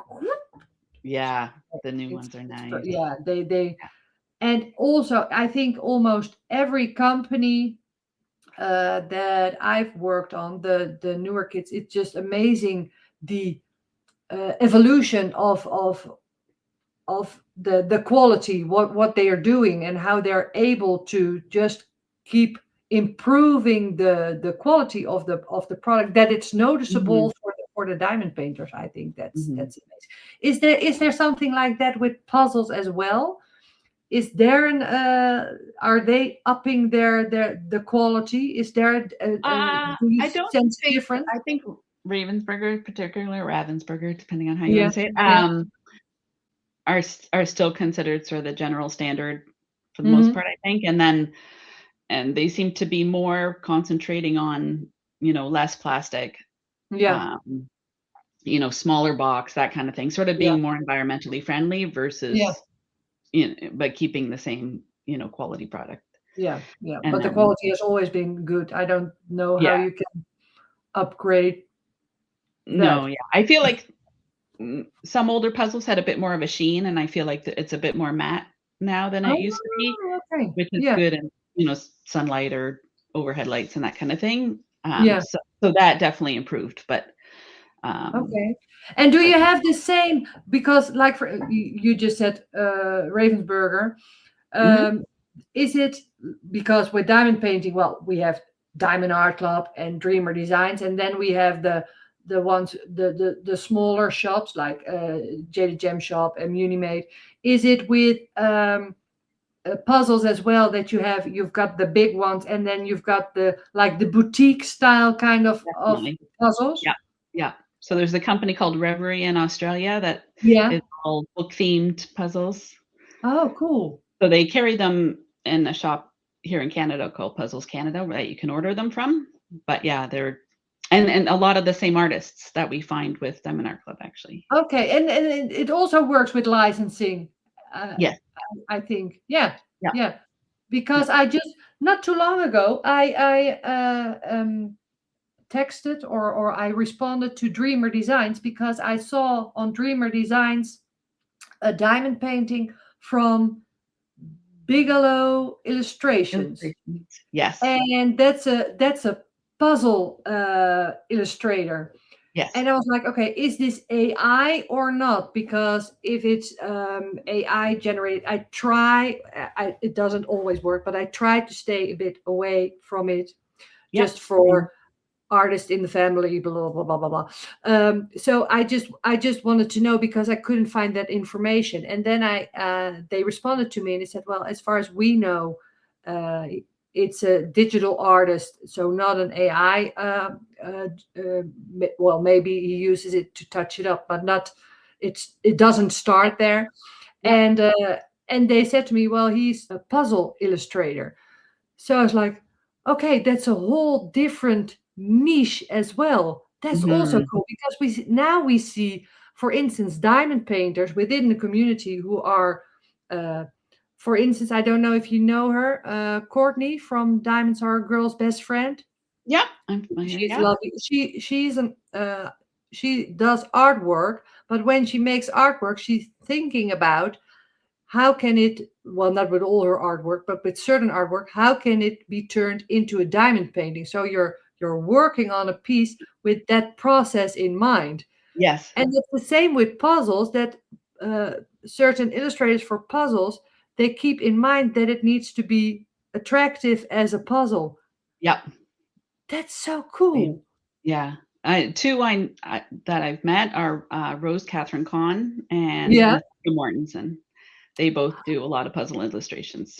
Yeah. The new it's ones are it's nice. yeah they and also I think almost every company that I've worked on, the newer kits, it's just amazing the evolution of the quality, what they are doing, and how they're able to just keep improving the quality of the product, that it's noticeable Mhm. for the diamond painters. I think that's Mhm. that's amazing. Is there something like that with puzzles as well? Is there an are they upping the quality? Is there do you I don't sense a think difference? I think Ravensburger, particularly, or Ravensburger, depending on how you Yeah, want to say it, yeah. are still considered sort of the general standard for the most Hmm. part, I think. And they seem to be more concentrating on, less plastic, Yeah, um, smaller box, that kind of thing, sort of yeah, being more environmentally friendly yeah. versus, but keeping the same, quality product. Yeah, yeah, And but the then, quality has always been good. I don't know how yeah, you can. upgrade No, that. yeah. I feel like some older puzzles had a bit more of a sheen, and I feel like it's a bit more matte now than it used to be, Oh, okay. which is Yeah. good in, sunlight or overhead lights and that kind of thing. Yeah. So that definitely improved, but Okay. And do but you have the same, because like for you just said Ravensburger, mhm, is it because with diamond painting, well, we have Diamond Art Club and Dreamer Designs, and then we have the ones the smaller shops like Jaded Gem Shop and Munimate. Is it with puzzles as well that you've got the big ones and then you've got the like the boutique style kind of definitely. puzzles? Yeah. Yeah. So there's a company called Reverie in Australia that Yeah. is all book themed puzzles. Oh, cool. So they carry them in a shop here in Canada called Puzzles Canada that you can order them from. But yeah, they're and a lot of the same artists that we find with Diamond Art Club actually. Okay, and it also works with licensing. Uh, Yes. I think, yeah, Yeah. yeah, because Yeah. I just not too long ago I texted or I responded to Dreamer Designs because I saw on Dreamer Designs a diamond painting from Bigelow Illustrations, Illustrations. Yes. and that's a puzzle illustrator. Yes. And I was like, okay, is this AI or not? Because if it's AI generated, it doesn't always work, but I try to stay a bit away from it Yeah. just for artist in the family, blah, blah, blah, blah, blah. So I just wanted to know because I couldn't find that information. And then they responded to me and they said, well, as far as we know, uh, it's a digital artist, so not an AI. Well, maybe he uses it to touch it up, but not. It doesn't start there. Yeah. And they said to me, well, he's a puzzle illustrator. So I was like, okay, that's a whole different niche as well. That's also Mhm. cool because now we see, for instance, diamond painters within the community who are, uh, for instance, I don't know if you know her, Courtney from Diamonds Are a Girl's Best Friend. Yeah. I'm familiar. She's Yeah. lovely. She does artwork, but when she makes artwork, she's thinking about how can it, well, not with all her artwork, but with certain artwork, how can it be turned into a diamond painting? So you're working on a piece with that process in mind. Yes. And it's the same with puzzles, that uh, certain illustrators for puzzles, they keep in mind that it needs to be attractive as a puzzle. Yeah. That's so Same. cool. Yeah. That I've met are Rose Catherine Kahn and Yeah. Nathaniel Mortensen. They both do a lot of puzzle illustrations.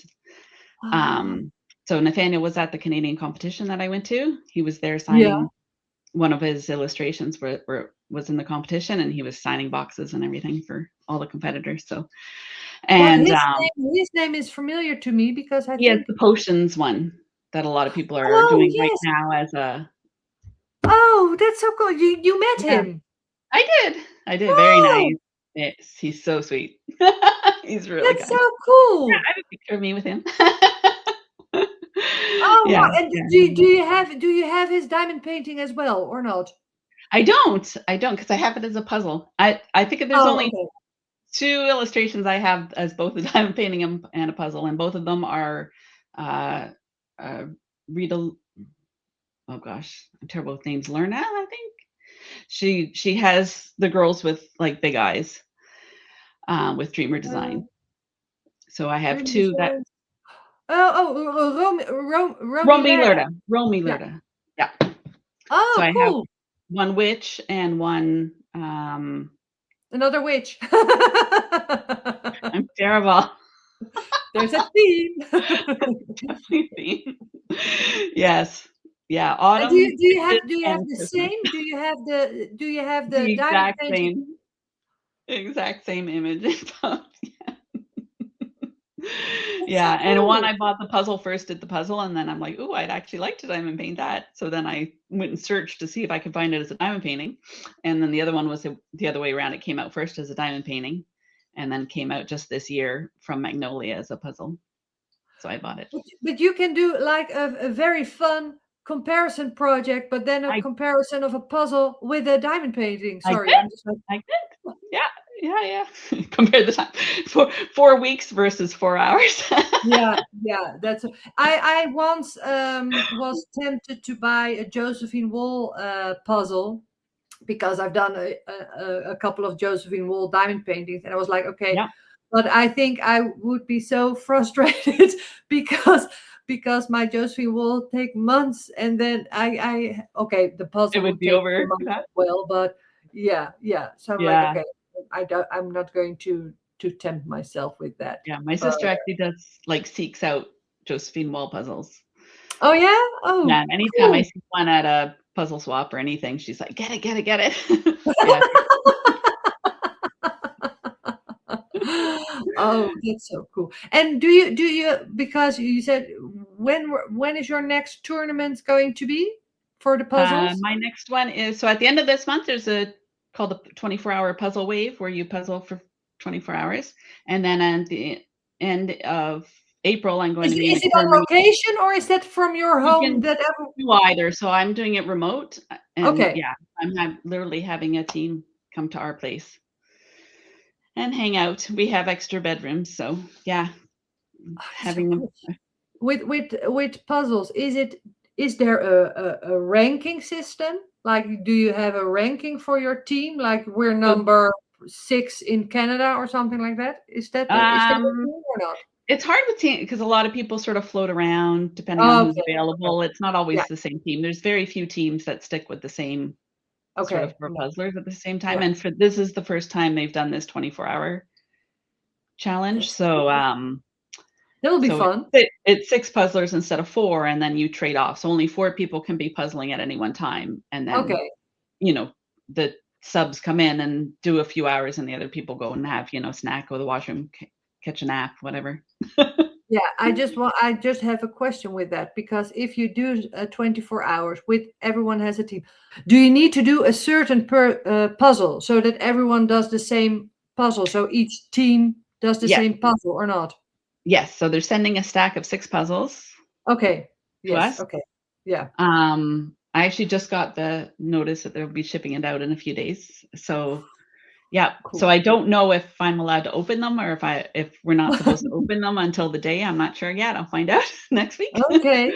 Ah, Um, so Nathaniel was at the Canadian competition that I went to. He was there yeah. signing one of his illustrations was in the competition, and he was signing boxes and everything for all the competitors. So, Well, and his name is familiar to me because I he has think. the potions one that a lot of people are Oh doing right yes. now as a Oh, that's so cool. You met yeah. him. I did. Very Oh, nice. Yes, he's so sweet. He's really that's kind. so Yeah, cool. I have a picture of me with him. Oh, Yeah, wow. And yeah. do you have his diamond painting as well or not? I don't, because I have it as a puzzle. I think there's Oh, only okay. 2 illustrations I have as both a diamond painting and a puzzle, and both of them are, uh, uh, Rita oh gosh, I'm terrible with names. Lerna, I think? She has the girls with, like, big eyes, with Dreamer Uh, Design. So I have Dream 2 that Design. Romy Romy Lerda. Lerda, Romy Yeah. Lerda. Yeah. So Oh, I have cool. one witch and one, Another witch. I'm terrible. There's a theme. Definitely. Yes. Yeah, And do autumn, you do you have witches, do you have and the Christmas. same? Do you have the The diamond painting? exact same image in both. That's so Yeah, and one cool. I bought the puzzle first, did the puzzle, and then I'm like, "Ooh, I'd actually like to diamond paint that." So then I went and searched to see if I could find it as a diamond painting, and then the other one was the other way around. It came out first as a diamond painting, and then came out just this year from Magnolia as a puzzle. So I bought it. But you can do like a very fun comparison project, but then a I comparison of a puzzle with a diamond painting. I Sorry, did. I'm just like, I did. Yeah. Yeah. Compare the time. 4 weeks versus 4 hours. yeah, yeah. That's. I once was tempted to buy a Josephine Wall puzzle because I've done a couple of Josephine Wall diamond paintings, and I was like, okay, Yeah. but I think I would be so frustrated because my Josephine Wall take months, and then I okay, the It puzzle would would be take over. months as well, but yeah, yeah. So I'm like, Yeah. okay, I'm not going to tempt myself with that. Yeah. My But sister actually does seeks out Josephine Wall puzzles. oh yeah, Yeah. oh And anytime I cool. see one at a puzzle swap or anything, she's like, get it, get it, get it. Yeah. Oh, that's so cool. And do you because you said when is your next tournament going to be for the puzzles? My next one is so at the end of this month, there's a called the 24-hour puzzle wave where you puzzle for 24 hours. And then at the end of April, I'm going to be in Is it on Germany. location or is that from your You home can that ever do either. So I'm doing it remote. And okay. yeah, literally having a team come to our place and hang out. We have extra bedrooms. So yeah, Oh, that's so having them. cool. With puzzles, is there a ranking system? Like, do you have a ranking for your team? Like, we're So, number 6 in Canada or something like that? Is that a um, thing or not? it's hard with team because a lot of people sort of float around depending on who's Okay, okay. available. It's not Yeah, always the same team. There's very few teams that stick with the same sort of okay. for No, puzzlers at the same time. yeah, And for this is the first time they've done this 24-hour challenge. that's cool. That'll be So fun. it's 6 puzzlers instead of 4, and then you trade off. So only 4 people can be puzzling at any one time. And then, Okay. you know, the subs come in and do a few hours and the other people go and have, snack, go to the washroom, catch a nap, whatever. Yeah, I just have a question with that because if you do 24 hours with everyone has a team, do you need to do a certain puzzle so that everyone does the same puzzle? So each team does the Yes. same puzzle or not? Yes. So they're sending a stack of 6 puzzles Okay. to Yes. us. Okay. Yeah. I actually just got the notice that they'll be shipping it out in a few days. So yeah. Cool. So I don't know if I'm allowed to open them or if we're not supposed to open them until the day. I'm not sure yet. I'll find out next week. Okay.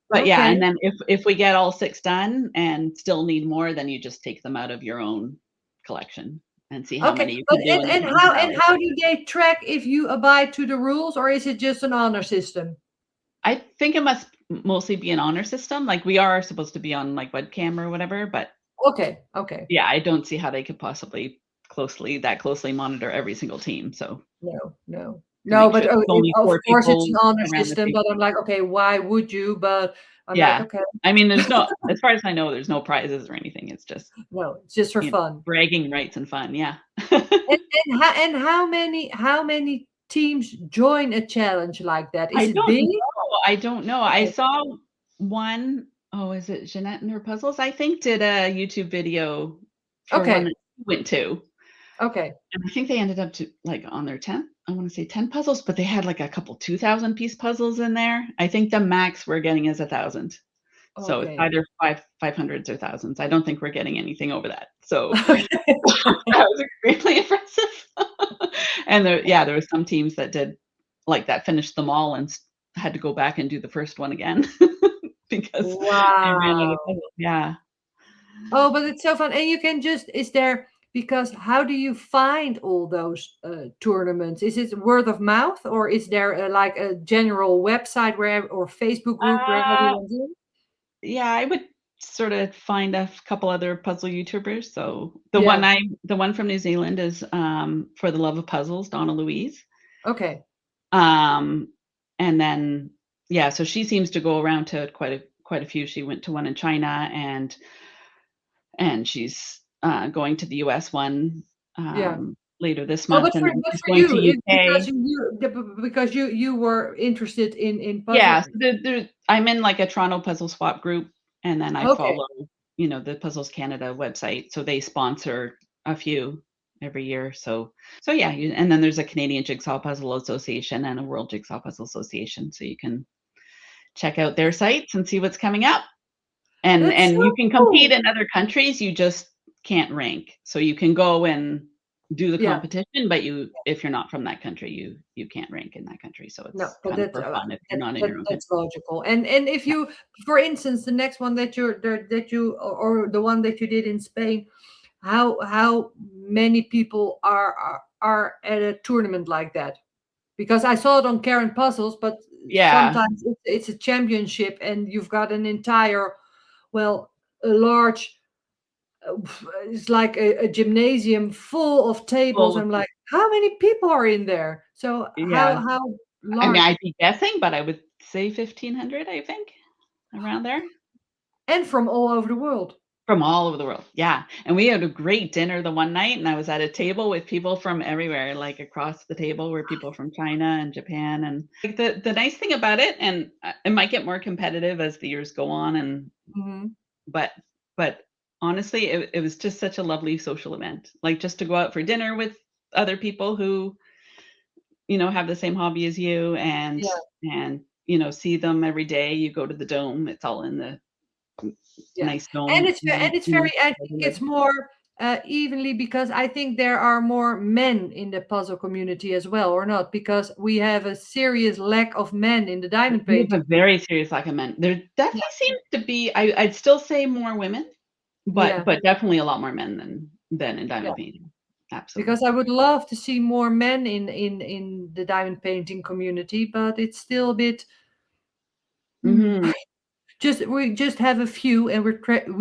But yeah, Okay. and then if we get all 6 done and still need more, then you just take them out of your own collection and see how Okay. many you But can do in the 24 hours. how do they track if you abide to the rules or is it just an honor system? I think it must mostly be an honor system. Like we are supposed to be on like webcam or whatever, but Okay. Okay. yeah, I don't see how they could possibly closely monitor every single team. So No. to No, make but sure there's only of 4 course it's people an honor around the system, table. but I'm like, okay, why would you? But I'm like, Yeah. okay, I mean, there's no as far as I know, there's no prizes or anything. It's just, no, it's just for fun. bragging rights and fun. Yeah. And how many teams join a challenge like that? Is I it don't big? know. I don't know. I saw one, oh, is it Jeanette and her puzzles? I think did a YouTube video for one Okay, that she went to. okay, And I think they ended up to like on their 10th, I want to say 10 puzzles, but they had like a couple 2,000 piece puzzles in there. I think the max we're getting is 1,000. So it's okay. either 500s or thousands. I don't think we're getting anything over that. So Okay. that was extremely impressive. And there were some teams that did like that, finished them all and had to go back and do the first one again because they ran out Wow. of puzzles. Yeah. Oh, but it's so fun. And you can just, is there, because how do you find all those tournaments? Is it word of mouth or is there like a general website where or Facebook group where Uh, everyone's in? yeah, I would sort of find a couple other puzzle YouTubers. So Yeah. the one from New Zealand is For the Love of Puzzles, Donna Louise. Okay. Um, and then yeah, so she seems to go around to quite a few. She went to one in China and she's going to the US one Yeah. later this Oh, month, and then but she's for going to you, UK. because you were interested in Yeah, puzzle. so I'm in like a Toronto Puzzle Swap group, and then I Okay. follow, the Puzzles Canada website. So they sponsor a few every year. So yeah, and then there's a Canadian Jigsaw Puzzle Association and a World Jigsaw Puzzle Association. So you can check out their sites and see what's coming up. That's And you so can compete cool. in other countries, you just can't rank. So you can go and do the Yeah. competition, but if you're not from that country, you can't rank in that country. So No, it's but kind of for fun if you're not in your own country. that's logical. And if you, for instance, the next one that or the one that you did in Spain, how many people are at a tournament like that? Because I saw it on Karen Puzzles, but Yeah. sometimes it's a championship and you've got an entire, well, a large, uh, it's like a gymnasium full of tables. Well, I'm like, how many people are in there? So yeah. how I mean, I'd large? be guessing, but I would say 1,500, I think, around there. And from all over the world. From all over the world, yeah, and we had a great dinner the one night, and I was at a table with people from everywhere, like, across the table were people from China and Japan, and, like, the nice thing about it, and, it might get more competitive as the years go on, and Mhm. but but honestly, it was just such a lovely social event, like, just to go out for dinner with other people who, have the same hobby as you Yeah, and, see them every day. You go to the dome, it's all in the yeah. nice And dome, it's very, I think it's more evenly, because I think there are more men in the puzzle community as well, or not? Because we have a serious lack of men in the diamond We have painting. a very serious lack of men. There Yeah, definitely seems to be I'd still say more women, but yeah, definitely a lot more men than in yeah. diamond painting. Absolutely. Because I would love to see more men in the diamond painting community, but it's still a bit. Hmm, Mhm. just we just have a few, and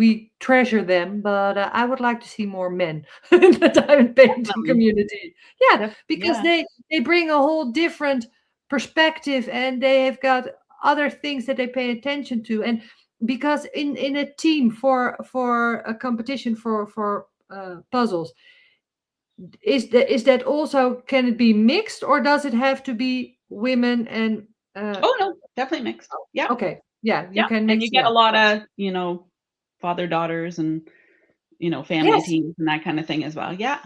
we treasure them. But I would like to see more men in the diamond painting Definitely. community. Yeah, because Yeah. they bring a whole different perspective, and they have got other things that they pay attention to. And because in a team for a competition for puzzles, is that also, can it be mixed, or does it have to be women and Oh, no, definitely mixed. Yeah, okay, yeah, you yeah, can and mix you it get a up. lot Yeah. of, father-daughters and, family Yes, teams and that kinda thing as well. Yeah,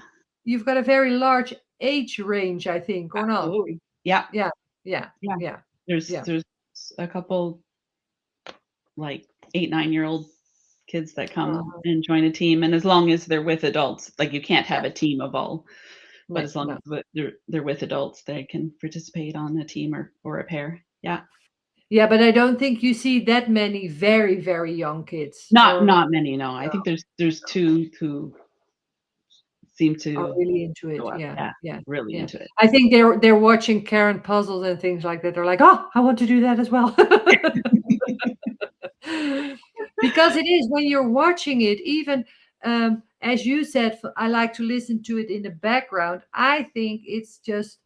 you've got a very large age range, I think, or not? absolutely. Yeah, Yeah, yeah, yeah. yeah, yeah. There's a couple, like, 8, 9-year-old kids that come Uh-huh. and join a team, and as long as they're with adults, like, you can't have Yeah, a team of all, but no, as long no. as they're with adults, they can participate on a team or a pair. Yeah. Yeah, but I don't think you see that many very, very young kids, Not or not many, no. I no, think there's 2 who seem are to really into it. show up. Yeah, Yeah, yeah, really yeah. into it. I think they're watching Karen puzzles and things like that. They're like, oh, I want to do that as well. Because it is, when you're watching it, even as you said, I like to listen to it in the background. I think it's just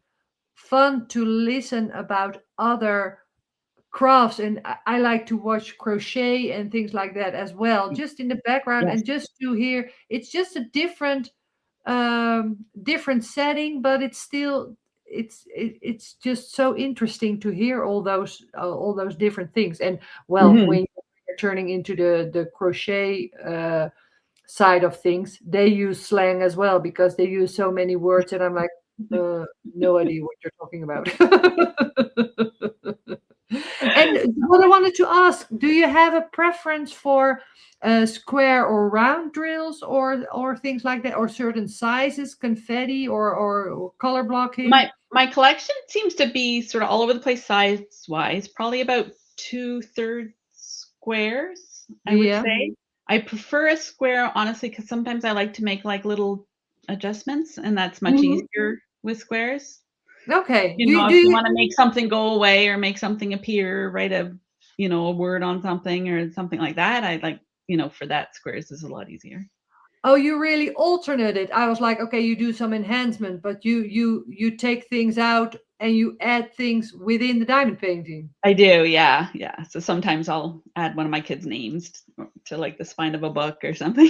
fun to listen about other crafts, and I like to watch crochet and things like that as well, just in the background, Yes. and just to hear. It's just a different setting, but it's still, it's just so interesting to hear all those different things. And well, Mhm. when you're turning into the crochet side of things, they use slang as well, because they use so many words, and I'm like, uh, no idea what you're talking about. And what I wanted to ask, do you have a preference for square or round drills, or things like that, or certain sizes, confetti, or color blocking? My collection seems to be sort of all over the place size-wise, probably about 2/3 squares, I would Yeah. say. I prefer a square, honestly, because sometimes I like to make, like, little adjustments, and that's much Mhm. easier with squares. Okay. If you wanna make something go away or make something appear, write a word on something or something like that, I like, for that, squares is a lot easier. Oh, you really alternate it. I was like, okay, you do some enhancement, but you take things out and you add things within the diamond painting. I do, yeah, yeah. So sometimes I'll add one of my kids' names to, like, the spine of a book or something.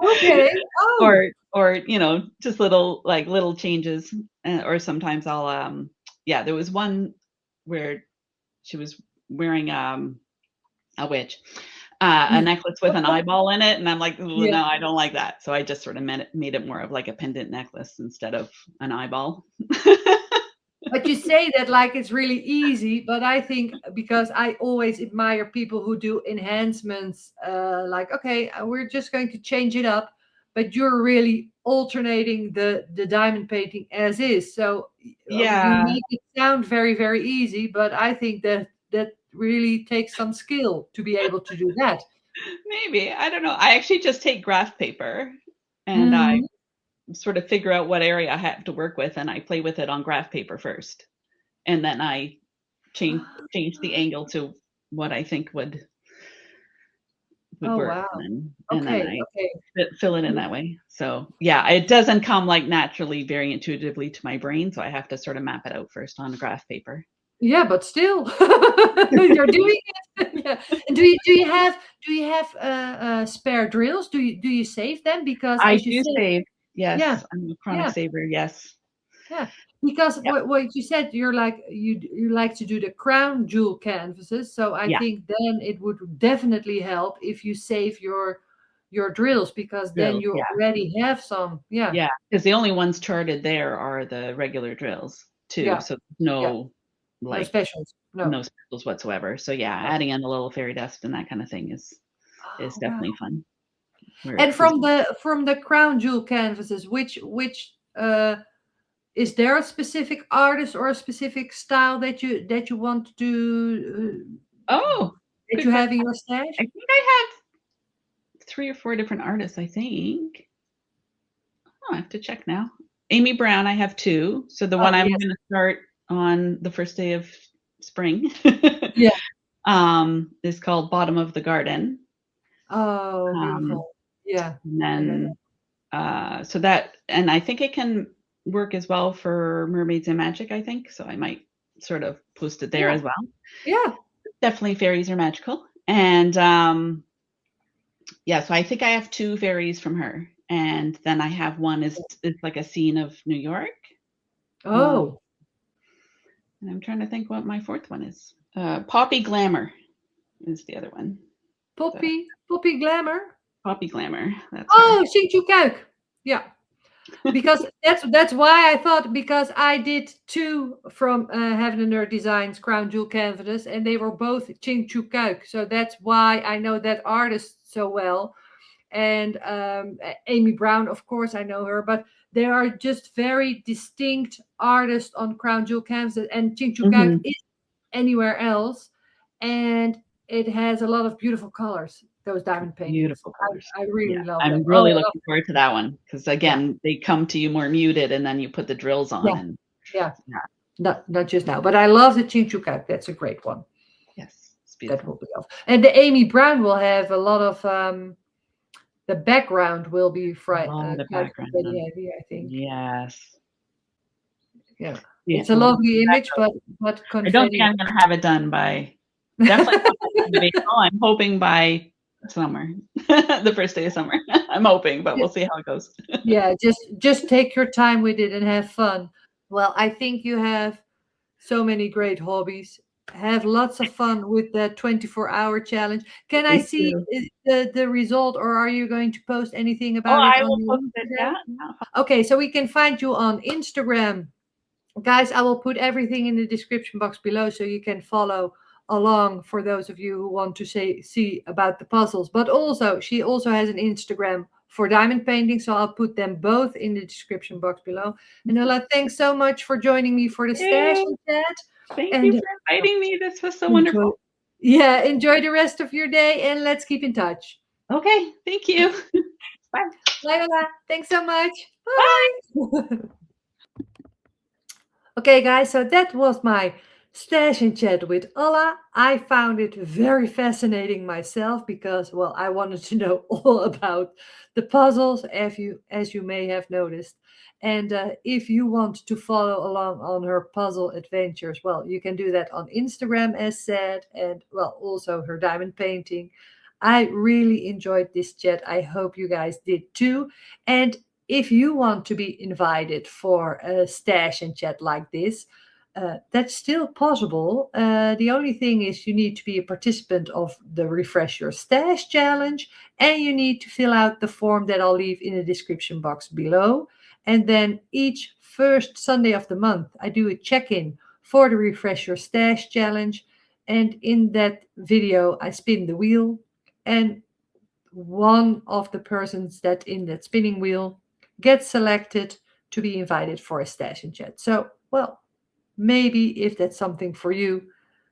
Okay. Oh. Or just little changes, or sometimes yeah, there was one where she was wearing, a witch, a necklace with an eyeball in it, and I'm like, "Ooh, Yeah. no, I don't like that." So I just sort of made it more of like a pendant necklace instead of an eyeball. But you say that like it's really easy, but I think because I always admire people who do enhancements, like, okay, we're just going to change it up, but you're really alternating the diamond painting as is. So you Yeah, make it sound very, very easy, but I think that really takes some skill to be able to do that. maybe. I don't know. I actually just take graph paper and I Mhm. sort of figure out what area I have to work with, and I play with it on graph paper first. And then I change the angle to what I think would Oh, work, wow. and then Okay, I okay. fill it in that way. So yeah, it doesn't come like naturally, very intuitively to my brain. So I have to sort of map it out first on graph paper. Yeah, but still, you're doing it. Yeah. And do you have spare drills? Do you save them? Because I as you do said, save. yeah, Yes, I'm a chronic yeah, saver. Yes. yeah. Because Yep. what you said, you're like you like to do the crown jewel canvases. So I Yeah. think then it would definitely help if you save your drills, because then Drills. you Yeah. already have some. Yeah, Yeah. Because the only ones charted there are the regular drills too. yeah, So yeah. no, No like specials. No. no specials whatsoever. So yeah, No. adding in a little fairy dust and that kind of thing is Oh, wow. definitely fun. Where And it's easy. from the crown jewel canvases, which is there a specific artist or a specific style that you want to do, Oh, that good you question. have in your I stash? think I have 3 or 4 different artists, I think. Oh, I have to check now. Amy Brown, I have 2. So the one Oh, I'm yes. gonna start on the first day of spring, Yeah. is called Bottom of the Garden. Oh, Um, beautiful. Yeah. and I know then, so that and I think it can work as well for Mermaids and Magic, I think, so I might sort of post it that. there Yeah. as well. Yeah. Definitely fairies are magical, and, yeah, so I think I have 2 fairies from her, and then I have one is like a scene of New York. Um, Oh, and I'm trying to think what my 4th one is. Poppy Glamour is the other one. The Poppy Glamour. Poppy Glamour, that's her. Oh, Sint Kuik. Yeah. Because that's why I thought, because I did two from Heaven and Earth Designs Crown Jewel canvases, and they were both Ching Chu Kuik. So that's why I know that artist so well. And Amy Brown, of course, I know her, but they are just very distinct artists on Crown Jewel canvases, and Ching Chu Kuik Mhm. is anywhere else, and it has a lot of beautiful colors. Those diamond paintings, Beautiful colors. I Yeah, really love them. I'm Oh, really I love looking forward to that one because yeah, again, they come to you more muted and then you put the drills on yeah, and yeah. yeah, Not just now, but I love the Ching Chu Kuik. That's a great one. yes, it's That beautiful. will be off. And the Amy Brown will have a lot of the background will be Oh, the quite background. very heavy, I think. Yes. Yeah, Yeah, it's a we'll see lovely how that image, goes. but I don't think confetti. I'm gonna have it done by definitely not by the end of April. I'm hoping by summer, the first day of summer. I'm hoping, but Yeah, we'll see how it goes. yeah, just take your time with it and have fun. Well, I think you have so many great hobbies. Have lots of fun with the 24-hour challenge. Can I Thank see you. the result, or are you going to post anything Oh, about it I on will your post it. Instagram? Yeah, yeah. Okay, so we can find you on Instagram. Guys, I will put everything in the description box below so you can follow along for those of you who want to see about the puzzles. But also, she also has an Instagram for diamond painting, so I'll put them both in the description box below. And Ulla, thanks so much for joining me for the stash Yay. and chat. Thank you And for inviting me. This was so enjoy, wonderful. yeah, enjoy the rest of your day, and let's keep in touch. Okay, thank you. Bye. Bye, Ulla. Thanks so much. Bye. Bye. Okay, guys, so that was my stash and chat with Ulla. I found it very fascinating myself because, well, I wanted to know all about the puzzles, as you may have noticed. And if you want to follow along on her puzzle adventures, well, you can do that on Instagram, as said, and well, also her diamond painting. I really enjoyed this chat. I hope you guys did too. And if you want to be invited for a stash and chat like this, that's still possible. The only thing is you need to be a participant of the Refresh Your Stash challenge, and you need to fill out the form that I'll leave in the description box below. And then each first Sunday of the month, I do a check-in for the Refresh Your Stash challenge. And in that video, I spin the wheel, and one of the persons that in that spinning wheel gets selected to be invited for a stash and chat. So, well, maybe if that's something for you,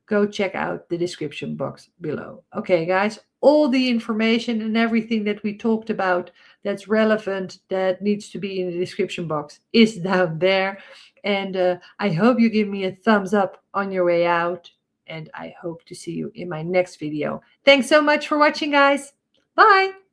go check out the description box below. Okay, guys, all the information and everything that we talked about that's relevant, that needs to be in the description box, is down there. And I hope you give me a thumbs up on your way out. And I hope to see you in my next video. Thanks so much for watching, guys. Bye.